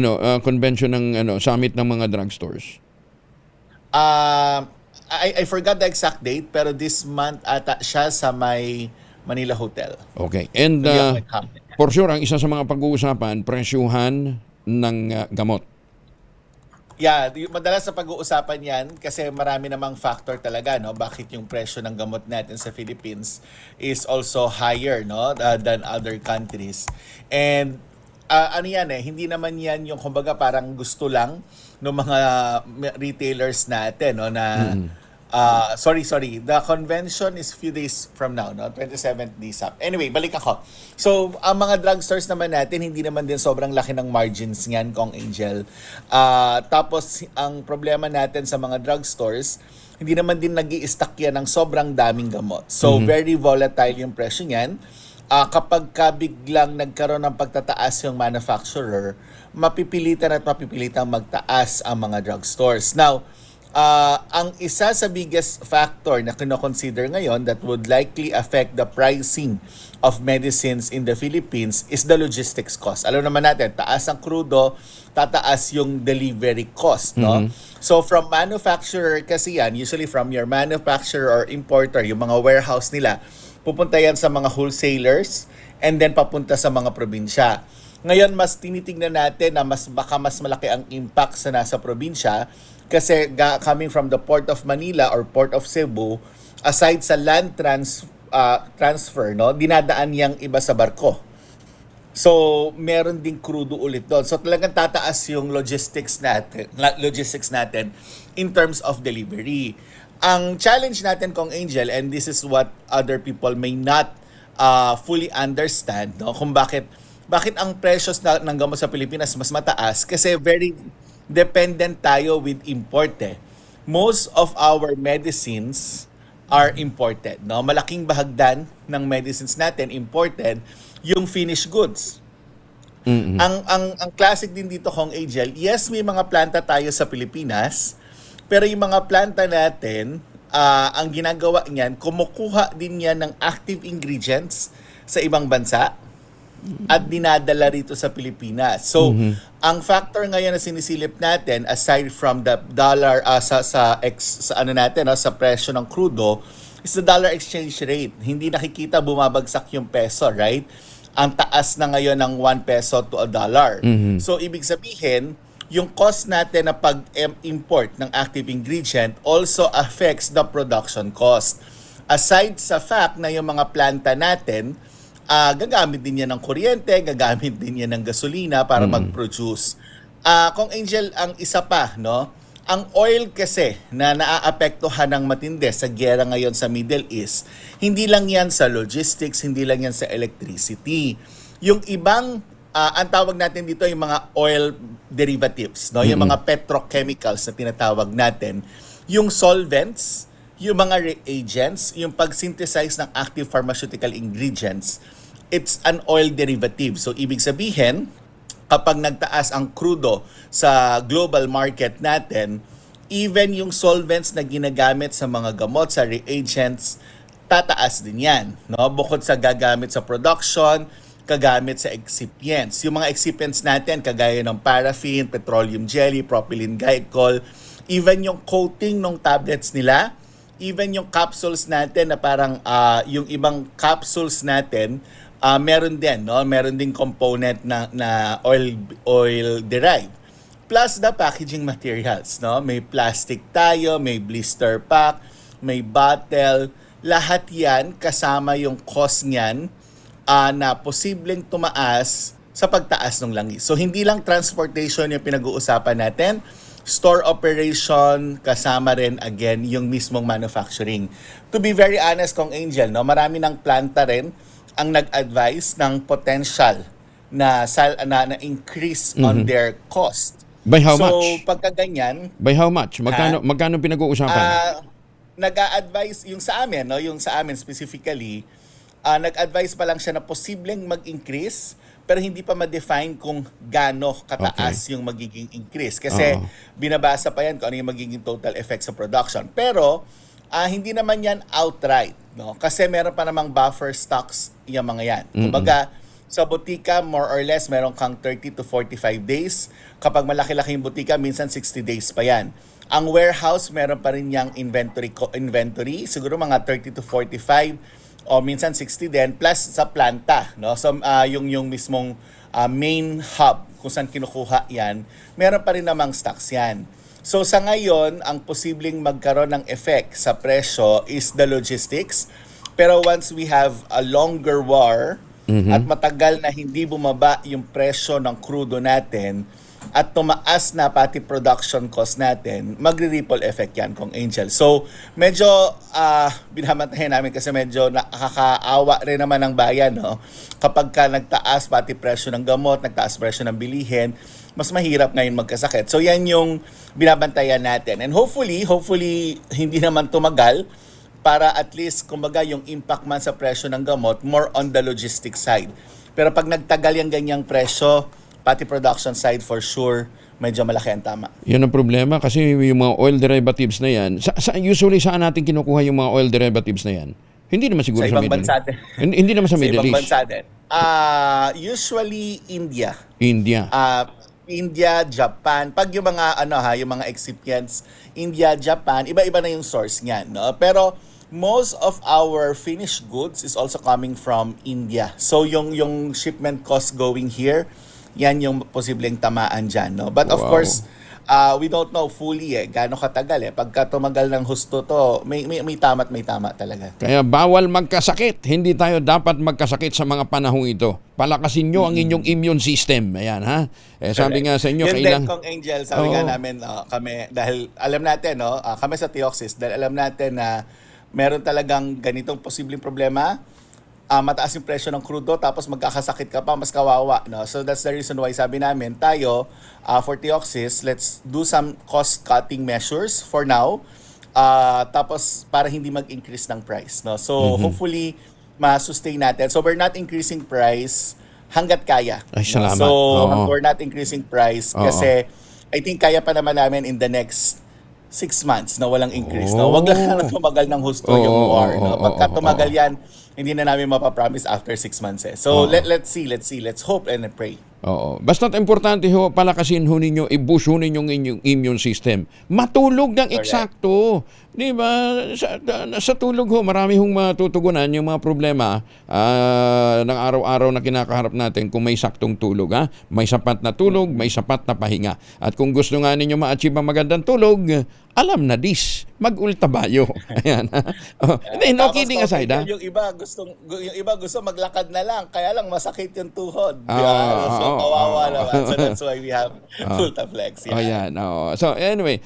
convention ng summit ng mga drugstores? I forgot the exact date, pero this month ata siya sa may Manila Hotel. Okay. And for sure, ang isa sa mga pag-uusapan, presyuhan ng gamot. Yeah, madalas sa pag-uusapan yan kasi marami namang factor talaga, no, bakit yung presyo ng gamot natin sa Philippines is also higher, no, than other countries. And hindi naman yan yung kumbaga parang gusto lang ng mga retailers natin, no, na sorry, the convention is few days from now, no, 27th DSAP. Anyway, balik ako. So, ang mga drugstores naman natin, hindi naman din sobrang laki ng margins niyan, Kong Angel. Tapos, ang problema natin sa mga drugstores, hindi naman din nag-i-stock yan ng sobrang daming gamot. So, very volatile yung presyo niyan. Kapag biglang nagkaroon ng pagtataas yung manufacturer, mapipilitan magtaas ang mga drugstores. Now, ang isa sa biggest factor na kino-consider ngayon that would likely affect the pricing of medicines in the Philippines is the logistics cost. Alam naman natin, taas ang krudo, tataas yung delivery cost, no? So from manufacturer kasi yan, usually from your manufacturer or importer, yung mga warehouse nila, pupunta yan sa mga wholesalers and then papunta sa mga probinsya. Ngayon, mas tinitingnan natin na baka mas malaki ang impact sa nasa probinsya kasi coming from the Port of Manila or Port of Cebu, aside sa land transfer, no, dinadaan yang iba sa barko. So, meron ding crudo ulit doon. So, talagang tataas yung logistics natin in terms of delivery. Ang challenge natin, Kong Angel, and this is what other people may not fully understand, no, kung bakit ang precious ng gamot sa Pilipinas mas mataas kasi very dependent tayo with import. Most of our medicines are imported, no? Malaking bahagdan ng medicines natin imported, yung finished goods. Ang classic din dito, Kong Angel, yes, may mga planta tayo sa Pilipinas, pero yung mga planta natin, ang ginagawa niyan, kumukuha din yan ng active ingredients sa ibang bansa at dinadala rito sa Pilipinas. So, ang factor ngayon na sinisilip natin aside from the dollar sa presyo ng crudo is the dollar exchange rate. Hindi nakikita bumabagsak yung peso, right? Ang taas na ngayon ng 1 peso to a dollar. So, ibig sabihin, yung cost natin na pag-import ng active ingredient also affects the production cost. Aside sa fact na yung mga planta natin gagamit din yan ng kuryente, gagamit din yan ng gasolina para mag-produce. Kung Angel, ang isa pa, no? Ang oil kasi na naaapektuhan ng matindi sa giyera ngayon sa Middle East, hindi lang yan sa logistics, hindi lang yan sa electricity. Yung ibang, ang tawag natin dito yung mga oil derivatives, no? Yung mga petrochemicals na tinatawag natin, yung solvents, yung mga reagents, yung pag-synthesize ng active pharmaceutical ingredients, it's an oil derivative. So, ibig sabihin, kapag nagtaas ang crudo sa global market natin, even yung solvents na ginagamit sa mga gamot, sa reagents, tataas din yan. No? Bukod sa gagamit sa production, kagamit sa excipients. Yung mga excipients natin, kagaya ng paraffin, petroleum jelly, propylene glycol, even yung coating ng tablets nila, even yung capsules natin na parang yung ibang capsules natin, meron din, no? Meron din component na oil derived. Plus the packaging materials, no? May plastic tayo, may blister pack, may bottle, lahat 'yan kasama yung cost niyan na posibleng tumaas sa pagtaas ng langis. So hindi lang transportation yung pinag-uusapan natin, store operation kasama rin again yung mismong manufacturing. To be very honest, Kong Angel, no, marami ng planta rin ang nag-advise ng potential na increase on their cost. By how so, much? So pagka ganyan, by how much? Magkano pinag-uusapan? Nag-a-advise yung sa amin, no, yung sa amin specifically, nag-advise pa lang siya na posibleng mag-increase pero hindi pa ma-define kung gaano kataas yung magiging increase kasi binabasa pa yan kung ano yung magiging total effect sa production. Pero hindi naman yan outright, no? Kasi meron pa namang buffer stocks yung mga yan. Kumbaga, sa botika, more or less, meron kang 30 to 45 days. Kapag malaki-laki yung botika, minsan 60 days pa yan. Ang warehouse, meron pa rin yung inventory, siguro mga 30 to 45 o minsan 60 din, plus sa planta, no? So, yung mismong main hub, kung saan kinukuha yan, meron pa rin namang stocks yan. So sa ngayon, ang posibleng magkaroon ng effect sa presyo is the logistics. Pero once we have a longer war at matagal na hindi bumaba yung presyo ng crudo natin at tumaas na pati production cost natin, magre-ripple effect yan, Kong Angel. So medyo binabantayan namin kasi medyo nakakaawa rin naman ng bayan, no? Kapag ka nagtaas pati presyo ng gamot, nagtaas presyo ng bilihin, mas mahirap ngayon magkasakit. So yan yung binabantayan natin. And hopefully hindi naman tumagal para at least kumbaga yung impact man sa presyo ng gamot more on the logistics side. Pero pag nagtagal yung ganyang presyo, pati production side for sure, medyo malaki ang tama. Yan ang problema kasi yung mga oil derivatives na yan, usually saan natin kinukuha yung mga oil derivatives na yan? Hindi naman siguro sa Middle East. Sa ibang bansa din. Hindi naman sa Middle East. Sa ibang bansa din. Usually India. India, Japan. Pag yung mga yung mga excipients, India, Japan, iba-iba na yung source niyan, no? Pero most of our finished goods is also coming from India. So yung shipment cost going here, yan yung posibleng tamaan dyan, no? But of course, we don't know fully gaano katagal Pagka tumagal ng husto to, may tama at may tama talaga. Kaya bawal magkasakit. Hindi tayo dapat magkasakit sa mga panahong ito. Palakasin nyo ang inyong immune system. Ayan, ha? Sabi nga sa inyo, kailangan... Yun din, Kong Angel, sabi nga namin, kami, dahil alam natin, no, kami sa Theoxis, dahil alam natin na meron talagang ganitong posibleng problema, mataas yung presyo ng crudo tapos magkakasakit ka pa, mas kawawa, no? So that's the reason why sabi namin tayo for Theoxis, let's do some cost cutting measures for now, tapos para hindi mag-increase ng price, no? So hopefully ma-sustain natin. So we're not increasing price hanggat kaya. Ay, salamat. So we're not increasing price kasi I think kaya pa naman namin in the next 6 months na walang increase, no? Wag lang na tumagal ng husto yung war, no? Pagka tumagal yan, hindi na namin mapapromise after 6 months So let's see, let's hope and pray. Oo. Basta't importante ho, palakasin ho ninyo, i-boost ho ninyo inyong immune system. Matulog ng eksakto. Di ba? Sa tulog ho, marami hong matutugunan yung mga problema ng araw-araw na kinakaharap natin kung may saktong tulog. Ha? May sapat na tulog, may sapat na pahinga. At kung gusto nga ninyo ma-achieve ang magandang tulog, alam na this, mag-ultabayo. Ayan. No kidding aside. Yung iba gusto maglakad na lang, kaya lang masakit yung tuhod. Kawawa naman. So that's why we have Ultaflex. Ayan. So anyway,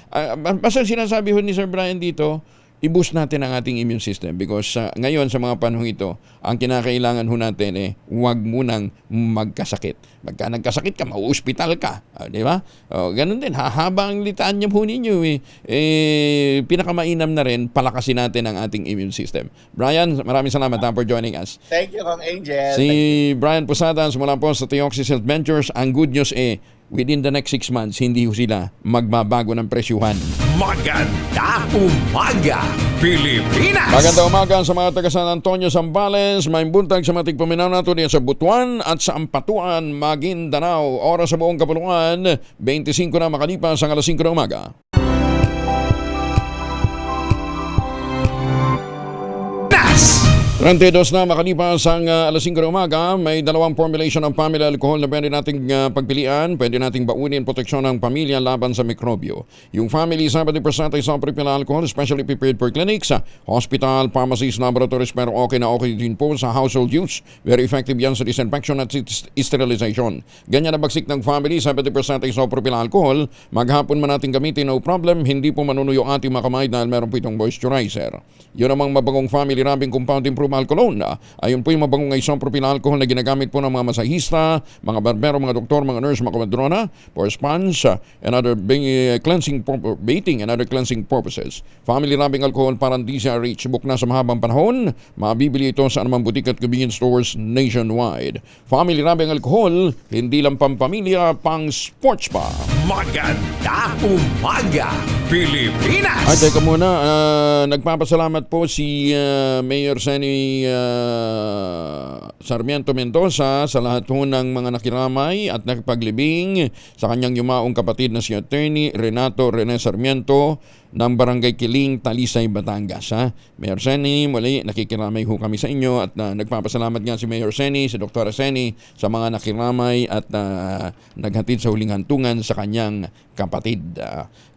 basta sinasabi ho ni Sir Brian dito, i-boost natin ang ating immune system because ngayon sa mga panahong ito, ang kinakailangan ho natin huwag munang magkasakit. Pagka nagkasakit ka, mauospital ka. Di ba? Ganun din, hahaba ang litaan niya po ninyo. Pinakamainam na rin, palakasin natin ang ating immune system. Brian, maraming salamat for joining us. Thank you, Kong Angel. Si Brian Posadas mula po sa Theoxis Health Ventures. Ang good news within the next 6 months, hindi ho sila magbabago ng presyuhan. Maganda umaga, Pilipinas! Maganda umaga sa mga taga San Antonio, Zambales, may buntag sa matig paminaw nato diyan sa Butuan at sa Ampatuan, Maguindanao. Oras sa buong kapulungan, 25 na makalipas ang alas 5 ng umaga. 32 na makalipas ang alas 5 ng umaga, may dalawang formulation ng family alcohol na pwede nating pagpilian. Pwede nating baunin proteksyon ng pamilya laban sa mikrobyo. Yung family 70% ay isopropyl alcohol, specially prepared for clinics, hospital, pharmacies, laboratories, pero okay na okay din po sa household use. Very effective yan sa disinfection at sterilization. Ganyan na bagsik ng family, 70% ay isopropyl alcohol. Maghapon man natin gamitin, no problem. Hindi po manunuyo ating mga kamay dahil meron po itong moisturizer. Yun namang mabagong family rubbing compound improvement alcohol. Ayun po yung mabagong isopropyl alcohol na ginagamit po ng mga masahista, mga barbero, mga doktor, mga nurse, mga komadrona for sponge and other cleansing bathing and other cleansing purposes. Family rubbing alcohol parang DCRH book na sa mahabang panahon. Mabibili ito sa anumang butik at convenience stores nationwide. Family rubbing alcohol, hindi lang pampamilya, pang sports pa. Maganda umaga, Pilipinas! Ay, teka muna, nagpapasalamat po si Mayor Seni Sarmiento Mendoza sa lahat po ng mga nakiramay at nakipaglibing sa kanyang yumaong kapatid na si Attorney Renato Rene Sarmiento ng Barangay Kiling, Talisay, Batangas. Mayor Seni, muli nakikiramay ho kami sa inyo at nagpapasalamat nga si Mayor Seni, si Dr. Seni sa mga nakiramay at naghatid sa huling hantungan sa kanyang kapatid.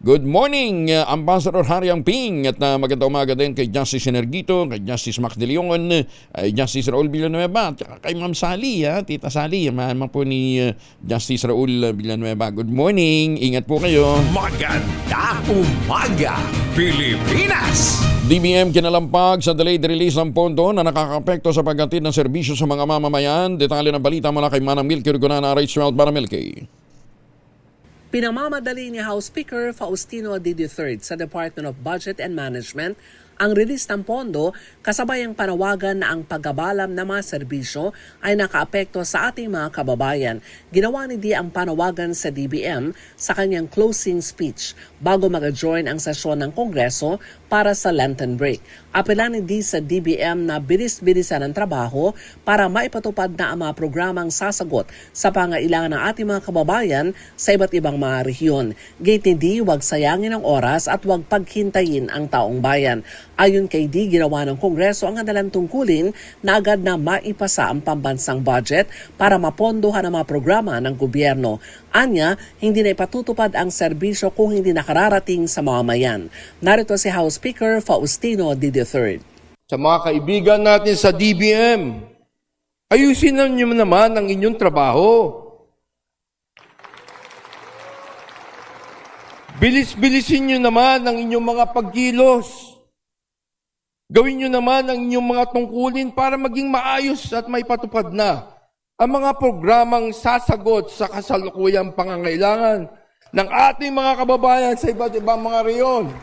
Good morning, Ambassador Hariang Ping, at maganda umaga din kay Justice Energito, kay Justice Max De Leon, Justice Raul Villanueva, at kay Ma'am Sally, Tita Sally, mahal po ni Justice Raul Villanueva. Good morning, ingat po kayo. Maganda umaga, Pilipinas! DBM kinalampag sa delayed release ng pondo na nakakapekto sa paghatid ng serbisyo sa mga mamamayan. Detalye ng balita mula kay Manang Milky Rugunana, RH12 para Milky. Pinamamadali ni House Speaker Faustino D. III sa Department of Budget and Management ang release ng pondo kasabay ang panawagan na ang paggabalam ng mga serbisyo ay nakaapekto sa ating mga kababayan. Ginawa ni D ang panawagan sa DBM sa kanyang closing speech bago mag-adjourn ang sesyon ng Kongreso para sa Lenten break. Apela ni D sa DBM na bilis-bilisan ang trabaho para maipatupad na ang mga programang sasagot sa pangailangan ng ating mga kababayan sa iba't ibang mga rehiyon. Gate ni D, huwag sayangin ang oras at huwag paghintayin ang taong bayan. Ayon kay D, ginawa ng Kongreso ang kanilang tungkulin na agad na maipasa ang pambansang budget para mapondohan ang mga programa ng gobyerno. Anya, hindi na ipatutupad ang serbisyo kung hindi nakararating sa mamamayan. Narito si House Speaker Faustino D. III. Sa mga kaibigan natin sa DBM, ayusin niyo naman ang inyong trabaho. Bilis-bilisin niyo naman ang inyong mga pagkilos. Gawin niyo naman ang inyong mga tungkulin para maging maayos at maipatupad na ang mga programang sasagot sa kasalukuyang pangangailangan ng ating mga kababayan sa iba't ibang mga reyon.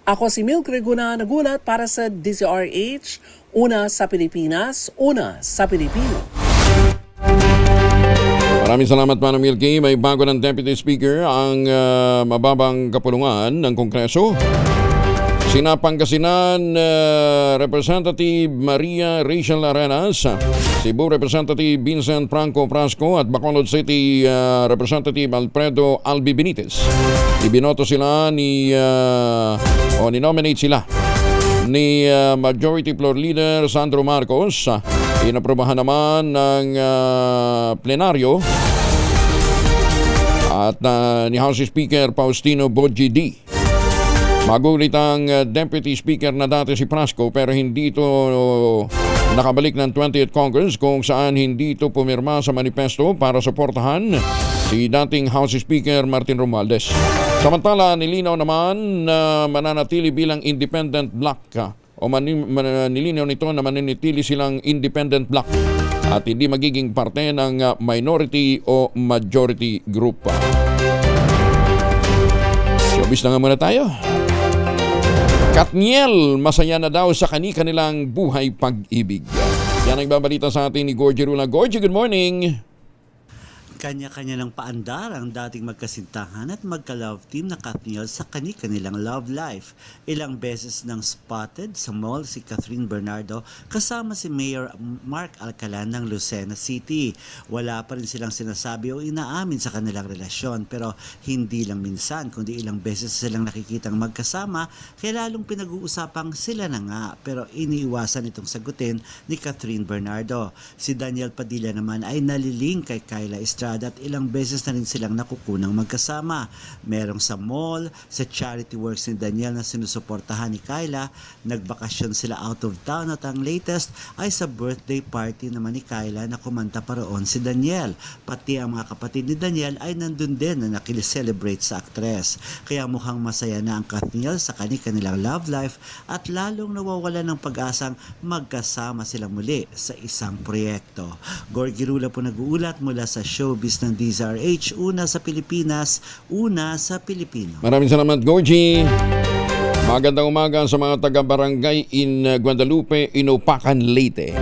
Ako si Milk Reguna, nagulat para sa DZRH, una sa Pilipinas, una sa Pilipino. Maraming salamat, Manang Milky. May bago ng Deputy Speaker ang mababang kapulungan ng Kongreso. Sina Pangasinan Representative Maria Rachel Arenas, Cebu Representative Vincent Franco Prasco at Bacolod City Representative Alfredo Albi Benitez. Ibinoto sila ni-nominate sila ni Majority Floor Leader Sandro Marcos. Inaprobahan naman ng plenaryo at ni House Speaker Faustino Boji D. Magulit ang Deputy Speaker na dati si Prasco pero hindi ito nakabalik ng 20th Congress kung saan hindi ito pumirma sa manifesto para suportahan si dating House Speaker Martin Romualdez. Samantala, nilinaw naman na mananatili bilang independent bloc nilinaw nito na mananatili silang independent bloc at hindi magiging parte ng minority o majority group. Showbiz na nga muna tayo. Katniel, masaya na daw sa kanilang buhay pag-ibig. Yan ang babalita sa atin ni Gorgie Rula. Gorgie, good morning. Kanya-kanya ng paandar ang dating magkasintahan at magka-love team na Katniel sa kani-kanilang love life. Ilang beses nang spotted sa mall si Catherine Bernardo kasama si Mayor Mark Alcalan ng Lucena City. Wala pa rin silang sinasabi o inaamin sa kanilang relasyon, pero hindi lang minsan kundi ilang beses silang nakikitang magkasama, kaya lalong pinag-uusapang sila na nga, pero iniiwasan itong sagutin ni Catherine Bernardo. Si Daniel Padilla naman ay naliling kay Kyla Estrada at ilang beses na rin silang nakukunang magkasama. Merong sa mall, sa charity works ni Daniel na sinusuportahan ni Kyla, nagbakasyon sila out of town at ang latest ay sa birthday party naman ni Kyla na kumanta pa roon si Daniel. Pati ang mga kapatid ni Daniel ay nandun din na nakili-celebrate sa aktres. Kaya mukhang masaya na ang Katniel sa kanilang love life at lalong nawawala ng pag-asang magkasama sila muli sa isang proyekto. Gorgie Rula po nag-uulat mula sa showbiz ng DZRH, una sa Pilipinas, una sa Pilipino. Maraming salamat, Gorgie. Magandang umaga sa mga taga-barangay in Guadalupe, Inupacan, Leyte.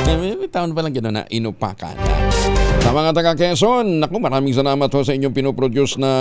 May taon pa lang gano'n na Inupacan. Sa mga taga-Quezon, naku, maraming salamat ho sa inyong pinoproduce na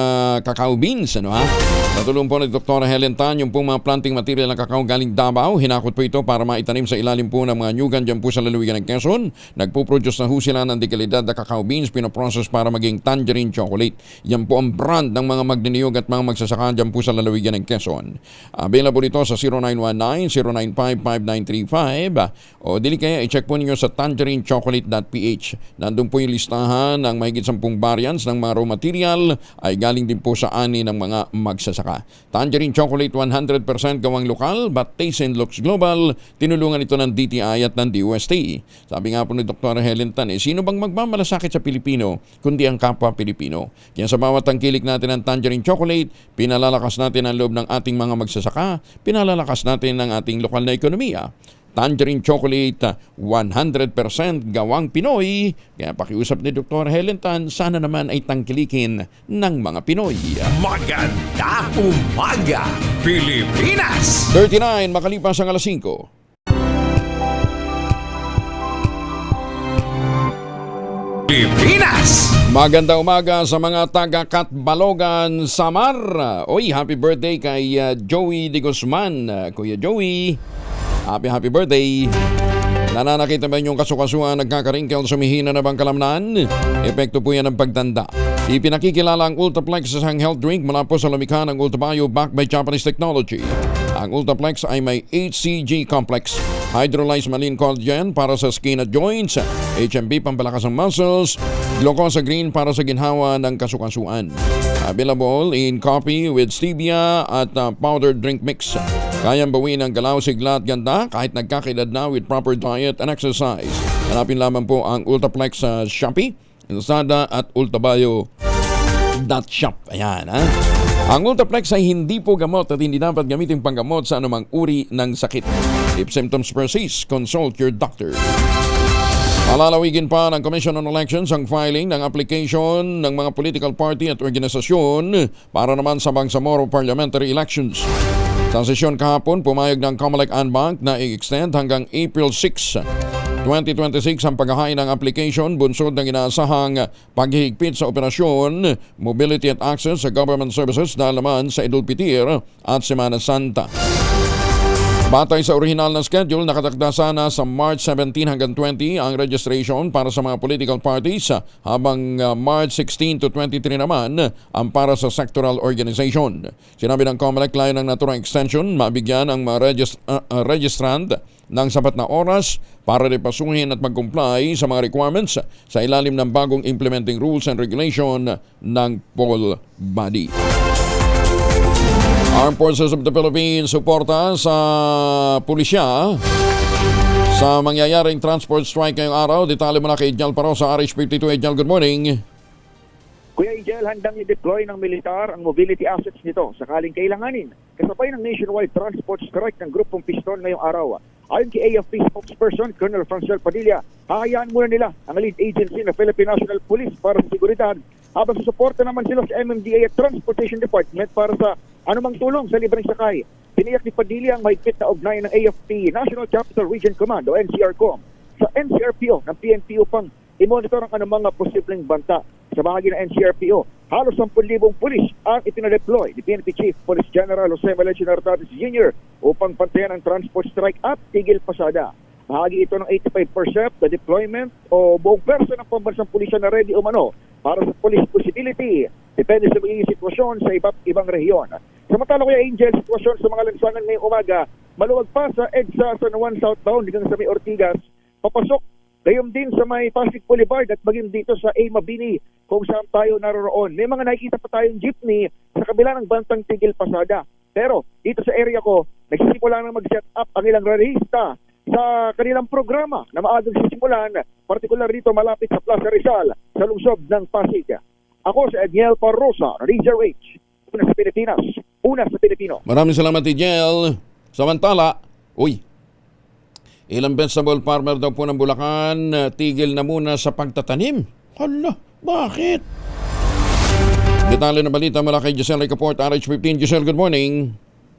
cacao beans. Ano, ha? Sa tulong po ni Dr. Helen Tan, yung pong mga planting material ng cacao galing Davao, hinakot po ito para maitanim sa ilalim po ng mga nyugan dyan po sa lalawigan ng Quezon. Nagpo-produce na ho sila ng dekalidad na cacao beans, pinoprocess para maging tangerine chocolate. Yan po ang brand ng mga magniniyog at mga magsasaka dyan po sa lalawigan ng Quezon. Available ito sa 0919-095-5935 o dili kaya i-check po ninyo sa tangerinechocolate.ph. Nandun po yung listahan ng mahigit 10 variants ng mga raw material ay galing din po sa ani ng mga magsasaka. Tangerine chocolate 100% gawang lokal but taste and looks global. Tinulungan ito ng DTI at ng DOST. Sabi nga po ni Dr. Helen Tan, sino bang magmamalasakit sa Pilipino kundi ang kapwa Pilipino? Kaya sa bawat tangkilik natin ng tangerine chocolate, pinalalakas natin ang loob ng ating mga magsasaka, pinalalakas natin ang ating lokal na ekonomiya. Tangerine chocolate, 100% gawang Pinoy. Kaya pakiusap ni Dr. Helen Tan, sana naman ay tangkilikin ng mga Pinoy. Maganda umaga, Pilipinas! 39, makalipas ang alas 5. Pilipinas! Maganda umaga sa mga taga-Katbalogan, Samar. Oy, happy birthday kay Joey de Guzman. Kuya Joey, happy birthday. Nananakita ba inyong kasukasuan, nagkakaringkel, sumihina na bang kalamnan? Epekto po yan ng pagtanda. Ipinakikilala ang Ultraplex sa isang health drink mula po sa lumikha ng Ultrabio backed by Japanese technology. Ang Ultraplex ay may HCG complex, hydrolyzed marine collagen para sa skin at joints, HMB pampalakas ng muscles, glucosa green para sa ginhawa ng kasukasuan. Available in coffee with stevia at powdered drink mix. Kayang bawin ang galaw, sigla at ganda kahit nagkakaedad na with proper diet and exercise. Hanapin lamang po ang Ultraplex sa Shopee, Lazada at ultrabayo.shop. Ayan, ha? Ang Ultraplex ay hindi po gamot at hindi dapat gamitin panggamot sa anumang uri ng sakit. If symptoms persist, consult your doctor. Palalawigin pa ng Commission on Elections ang filing ng application ng mga political party at organisasyon para naman sa Bangsamoro parliamentary elections. Sa sesyon kahapon, pumayag ng COMELEC Anbank na i-extend hanggang April 6, 2026 ang paghahain ng application bunsod ng inaasahang paghihigpit sa operasyon, mobility at access sa government services dahil naman sa Idul Fitir at Semana Santa. Batay sa orihinal na schedule, nakatakda sana sa March 17 hanggang 20 ang registration para sa mga political parties habang March 16 to 23 naman ang para sa sectoral organization. Sinabi ng COMELEC layo ng naturang extension, mabigyan ang mga registrant ng sapat na oras para repasuhin at mag-comply sa mga requirements sa ilalim ng bagong implementing rules and regulation ng poll body. Armed Forces of the Philippines suporta sa pulisya sa mangyayaring transport strike ngayong araw. Detalye mula kay Edjal Paro sa RH52. Edjal, good morning. Kuya Angel, handang i-deploy ng militar ang mobility assets nito sakaling kailanganin. Kasabay ng nationwide transport strike ng grupong Piston ngayong araw. Ayon kay AFP spokesperson Colonel Francel Padilla, hahayaan muna nila ang lead agency na Philippine National Police para sa seguridad habang susuporta naman sila sa MMDA at Transportation Department para sa anumang tulong sa libreng sakay. Tiniyak ni Padilla ang mahigpit na ugnayan ng AFP National Capital Region Command o NCRCOM sa NCRPO ng PNP upang i-monitor ang anumang posibleng banta sa bahagi ng NCRPO. Halos 10,000 pulis ang ipinadeploy ni PNP Chief Police General Jose Melechio Nartates Jr. upang pantayan ang transport strike at tigil pasada. Bahagi ito ng 85% na deployment o buong persa ng pambansang pulisya na ready umano para sa police possibility. Depende sa magiging sitwasyon sa iba't ibang rehiyon. Samantala, Kuya Angel, sitwasyon sa mga lansangan ngayong umaga, maluwag pa sa EDSA San Juan southbound hanggang sa may Ortigas, papasok gayon din sa may Pasig Boulevard at maging dito sa A. Mabini kung saan tayo naroroon. May mga nakikita pa tayong jeepney sa kabila ng bantang tigil pasada. Pero dito sa area ko, nagsisimula na mag-set up ang ilang rarista sa kanilang programa na maagang sisimulan, partikular dito malapit sa Plaza Rizal sa lungsod ng Pasig. Ako si Edniel Parrosa, Razor H. Una sa Pilipinas, una sa Pilipino. Maraming salamat, Ijel. Samantala, ilang vegetable farmer daw po ng Bulacan tigil na muna sa pagtatanim. Hala, bakit? Detalye ng balita mula kay Giselle Ricaport, RH15. Giselle, good morning.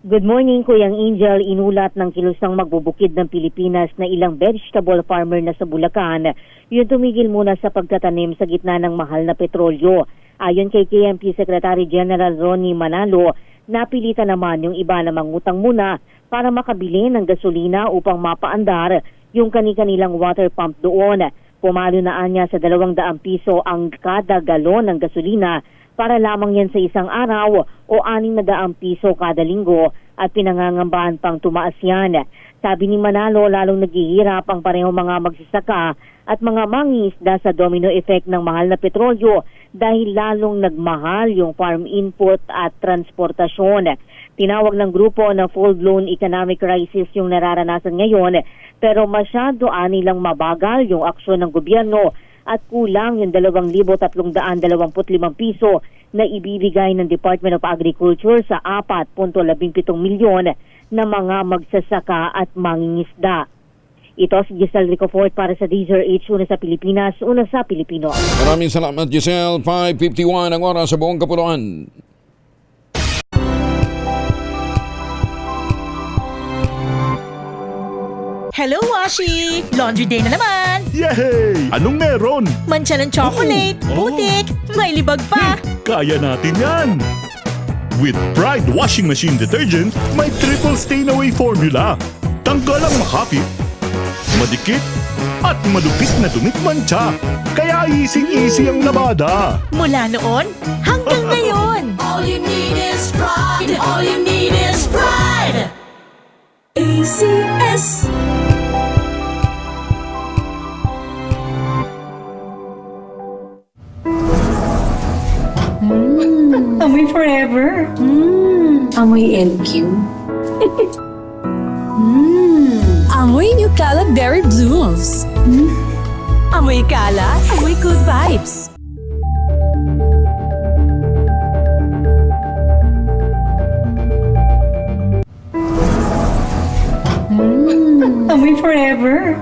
Good morning, Kuyang Angel. Inulat ng Kilusang Magbubukid ng Pilipinas na ilang vegetable farmer na sa Bulacan yung tumigil muna sa pagtatanim sa gitna ng mahal na petrolyo. Ayon kay KMP Secretary General Ronnie Manalo, napilitan naman yung iba na mangutang muna para makabili ng gasolina upang mapaandar yung kanilang water pump doon. Pumalo na anya sa 200 piso ang kada galon ng gasolina para lamang yan sa isang araw o 600 piso kada linggo at pinangangambahan pang tumaas yan. Sabi ni Manalo, lalong naghihirap ang parehong mga magsasaka at mga mangingisda sa domino effect ng mahal na petrolyo dahil lalong nagmahal yung farm input at transportasyon. Tinawag ng grupo na full-blown economic crisis yung nararanasan ngayon pero masyado nilang mabagal yung aksyon ng gobyerno at kulang yung 2,325 piso na ibibigay ng Department of Agriculture sa 4.17 milyon na mga magsasaka at mangingisda. Ito si Giselle Ricaport para sa Razor H, una sa Pilipinas, una sa Pilipino. Maraming salamat, Giselle. 5:51 ang oras sa buong Kapuluan. Hello, Washi! Laundry day na naman! Yay! Anong meron? Mancha ng chocolate, putik, may libag pa! Kaya natin yan! With Pride Washing Machine Detergent, may triple stain-away formula. Tanggal ang makapit, madikit, at malupit na dumit mancha. Kaya easy-easy ang labada. Mula noon hanggang ngayon! All you need is pride! All you need is pride! ACS! Amoy forever. Amoy LQ. Amoy New Cala Berry Blooms. Amoy Cala, amoy good vibes. Amoy forever.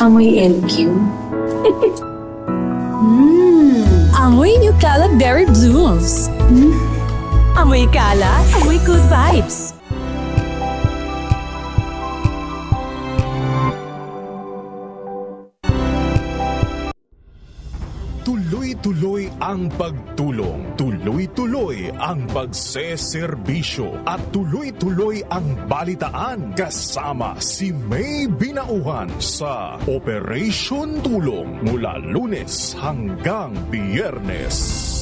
Amoy LQ. Amoy New Cala Berry Blooms. Amoy Cala, amoy good vibes. Tuloy-tuloy ang pagtulong, tuloy-tuloy ang pagseserbisyo, at tuloy-tuloy ang balitaan kasama si May Binauhan sa Operation Tulong mula Lunes hanggang Biyernes.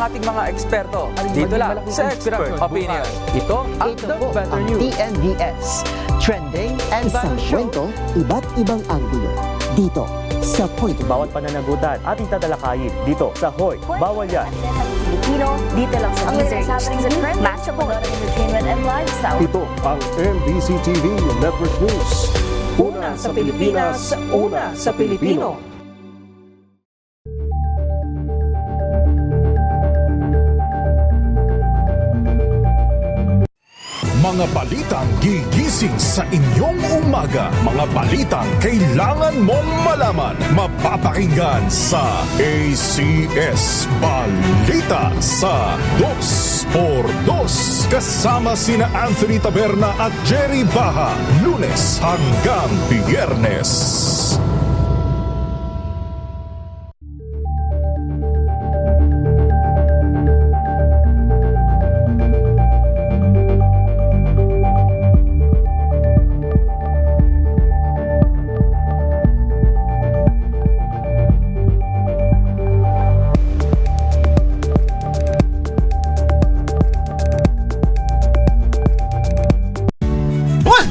ating mga eksperto. Dito lang sa Expert Opinion. Ito ang The Better News. TNVS. Trending and Isang kwento, iba't ibang anggulo. Dito sa Point. Bawat pananagutan ating tatalakayin dito sa Hoy. Bawal yan. Pilipino, dito lang sa Research TV, Matchable Entertainment and Lifestyle. Ito ang MBC TV Network News. Una sa Pilipinas, una sa Pilipino. Mga balitang gigising sa inyong umaga. Mga balitang kailangan mong malaman. Mapapakinggan sa ACS Balita sa 2x2. Kasama sina Anthony Taberna at Jerry Baha. Lunes hanggang Biyernes.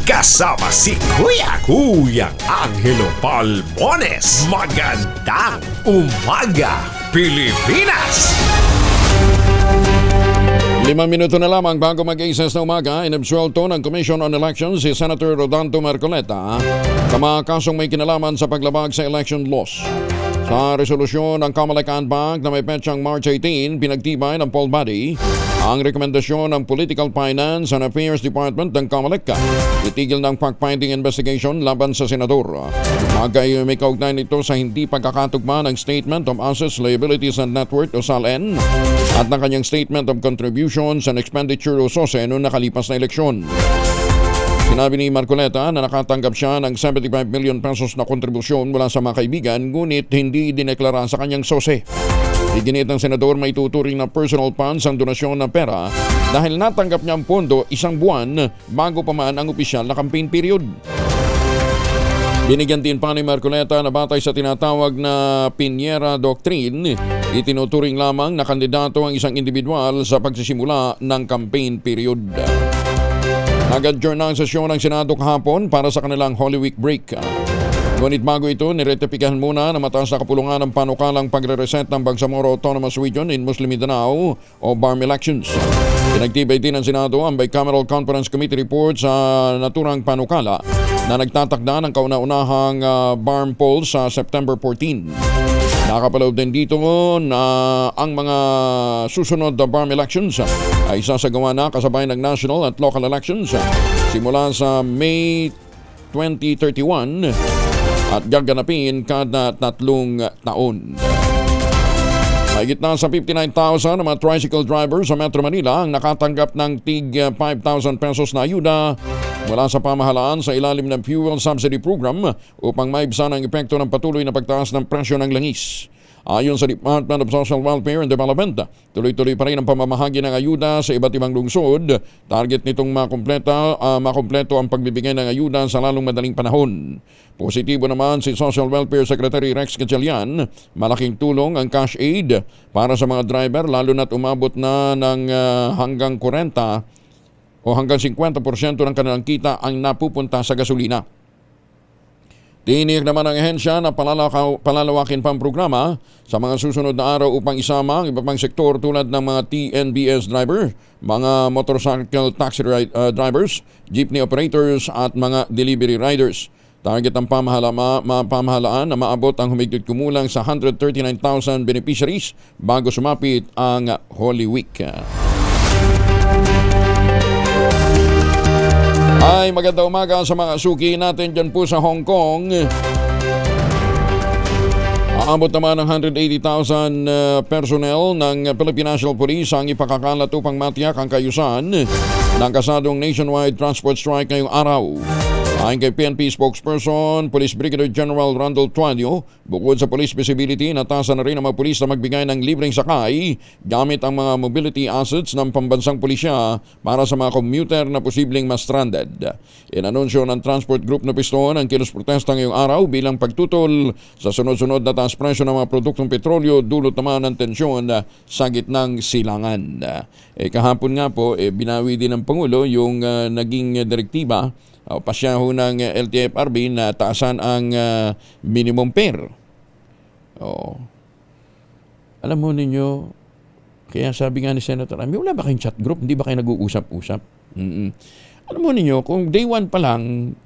Kasama si Kuya Angelo Palmones. Magandang umaga, Pilipinas! 5 minuto na lamang bago mag-isas na umaga, inabsuelto ng Commission on Elections si Senator Rodante Marcoleta sa mga kasong may kinalaman sa paglabag sa election laws. Sa resolusyon ng Kamalakan Bank na may petsang March 18, pinagtibay ng poll body ang rekomendasyon ng Political Finance and Affairs Department ng Kamaleka. Itigil ng fact-finding investigation laban sa senador. May kaugnay nito sa hindi pagkakatugma ng Statement of Assets, Liabilities and Net Worth o SALN at ng kanyang Statement of Contributions and Expenditure o SOSE noong nakalipas na eleksyon. Sinabi ni Marcoleta na nakatanggap siya ng 75 million pesos na kontribusyon mula sa mga kaibigan ngunit hindi dineklara sa kanyang SOSE. Iginit ng senador may tuturing na personal funds ang donasyon ng pera dahil natanggap niya ang pondo isang buwan bago pa man ang opisyal na campaign period. Binigyan din pa ni Marcoleta na batay sa tinatawag na Piñera Doctrine, itinuturing lamang na kandidato ang isang individual sa pagsisimula ng campaign period. Nag-adjourn na ang sesyon ng Senado kahapon para sa kanilang Holy Week break. Ngunit bago ito, niretipikahan muna na mataas na kapulungan ng panukalang pagre-reset ng Bangsamoro Autonomous Region in Muslim Mindanao o BARM elections. Pinagtibay din ng Senado ang Bicameral Conference Committee report sa naturang panukala na nagtatakda ng kauna-unahang BARM polls sa September 14. Nakapaloob din dito na ang mga susunod na BARM elections ay sasagawa na kasabay ng national at local elections simula sa May 2031 at gaganapin kada 3 taon. Mahigit na sa 59,000 na mga tricycle drivers sa Metro Manila ang nakatanggap ng tig 5,000 pesos na ayuda mula sa pamahalaan sa ilalim ng Fuel Subsidy Program upang maibsan ang epekto ng patuloy na pagtaas ng presyo ng langis. Ayon sa Department of Social Welfare and Development, tuloy-tuloy pa rin ang pamamahagi ng ayuda sa iba't ibang lungsod. Target nitong makumpleto ang pagbibigay ng ayuda sa lalong madaling panahon. Positibo naman si Social Welfare Secretary Rex Gatchalian. Malaking tulong ang cash aid para sa mga driver lalo na't umabot na ng hanggang 40 o hanggang 50% ng kanilang kita ang napupunta sa gasolina. Tiniyak naman ang ahensya na palalawakin pa ang programa sa mga susunod na araw upang isama ang iba pang sektor tulad ng mga TNBS driver, mga motorcycle taxi drivers, jeepney operators at mga delivery riders. Target ang pamahalaan na maabot ang humigit kumulang sa 139,000 beneficiaries bago sumapit ang Holy Week. Ay, magandang umaga sa mga suki natin dyan po sa Hong Kong. Aabot naman ng 180,000 personnel ng Philippine National Police ang ipakakalat upang matiyak ang kayusan ng kasadong nationwide transport strike ngayong araw. Ayon kay PNP spokesperson, Police Brigadier General Randall Tuanio, bukod sa police visibility, natasan na rin ang mga pulis na magbigay ng libreng sakay gamit ang mga mobility assets ng pambansang pulisya para sa mga commuter na posibleng ma-stranded. Inanunsyo ng Transport Group na Piston ang kilos protesta ngayong araw bilang pagtutol sa sunod-sunod na taas presyo ng mga produktong petrolyo dulot naman ng tensyon sa gitnang silangan. Kahapon nga po, binawi din ng Pangulo yung naging direktiba pasyaho ng LTFRB na taasan ang minimum fare. Alam mo ninyo, kaya sabi nga ni Senator Amy, wala ba kayong chat group? Hindi ba kayo nag-uusap-usap? Alam mo ninyo, kung day one pa lang,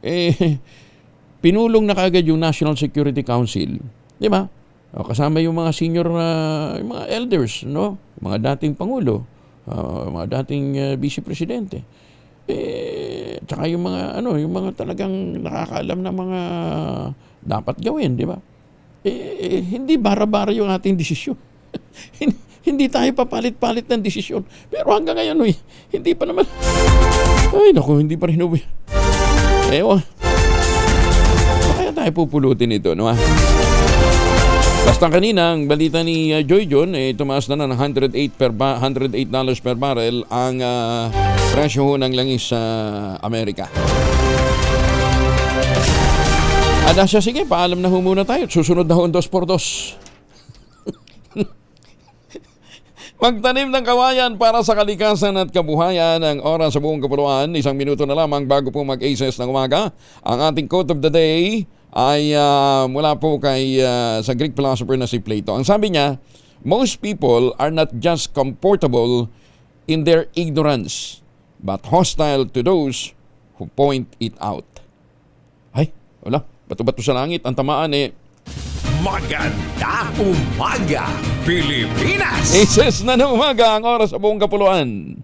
pinulong na kaagad yung National Security Council. Di ba? Kasama yung mga senior yung mga elders, no? Mga dating Pangulo, mga dating Vice Presidente. Tsaka yung mga talagang nakakaalam na mga dapat gawin, di ba? Hindi bara-bara yung ating desisyon. Hindi tayo papalit-palit ng desisyon. Pero hanggang ngayon, hindi pa naman. Ay, naku, hindi pa rin uwi. Ewan. Kaya tayo pupulutin ito, no? Basta kanina, ang balita ni Joy John, tumaas na ng $108 per barrel ang presyo ng langis sa Amerika. Adasya, sige, paalam na ho muna tayo. Susunod na ho ang 2x2. Magtanim ng kawayan para sa kalikasan at kabuhayan. Ang oras sa buong kapuluan, 1 minuto na lamang bago po mag-aces ng umaga. Ang ating quote of the day ay mula po sa Greek philosopher na si Plato. Ang sabi niya, most people are not just comfortable in their ignorance, but hostile to those who point it out. Ay, wala. Bato-bato sa langit. Ang tamaan Magandang umaga, Pilipinas! Aces na ng umaga ang oras sa buong kapuluan.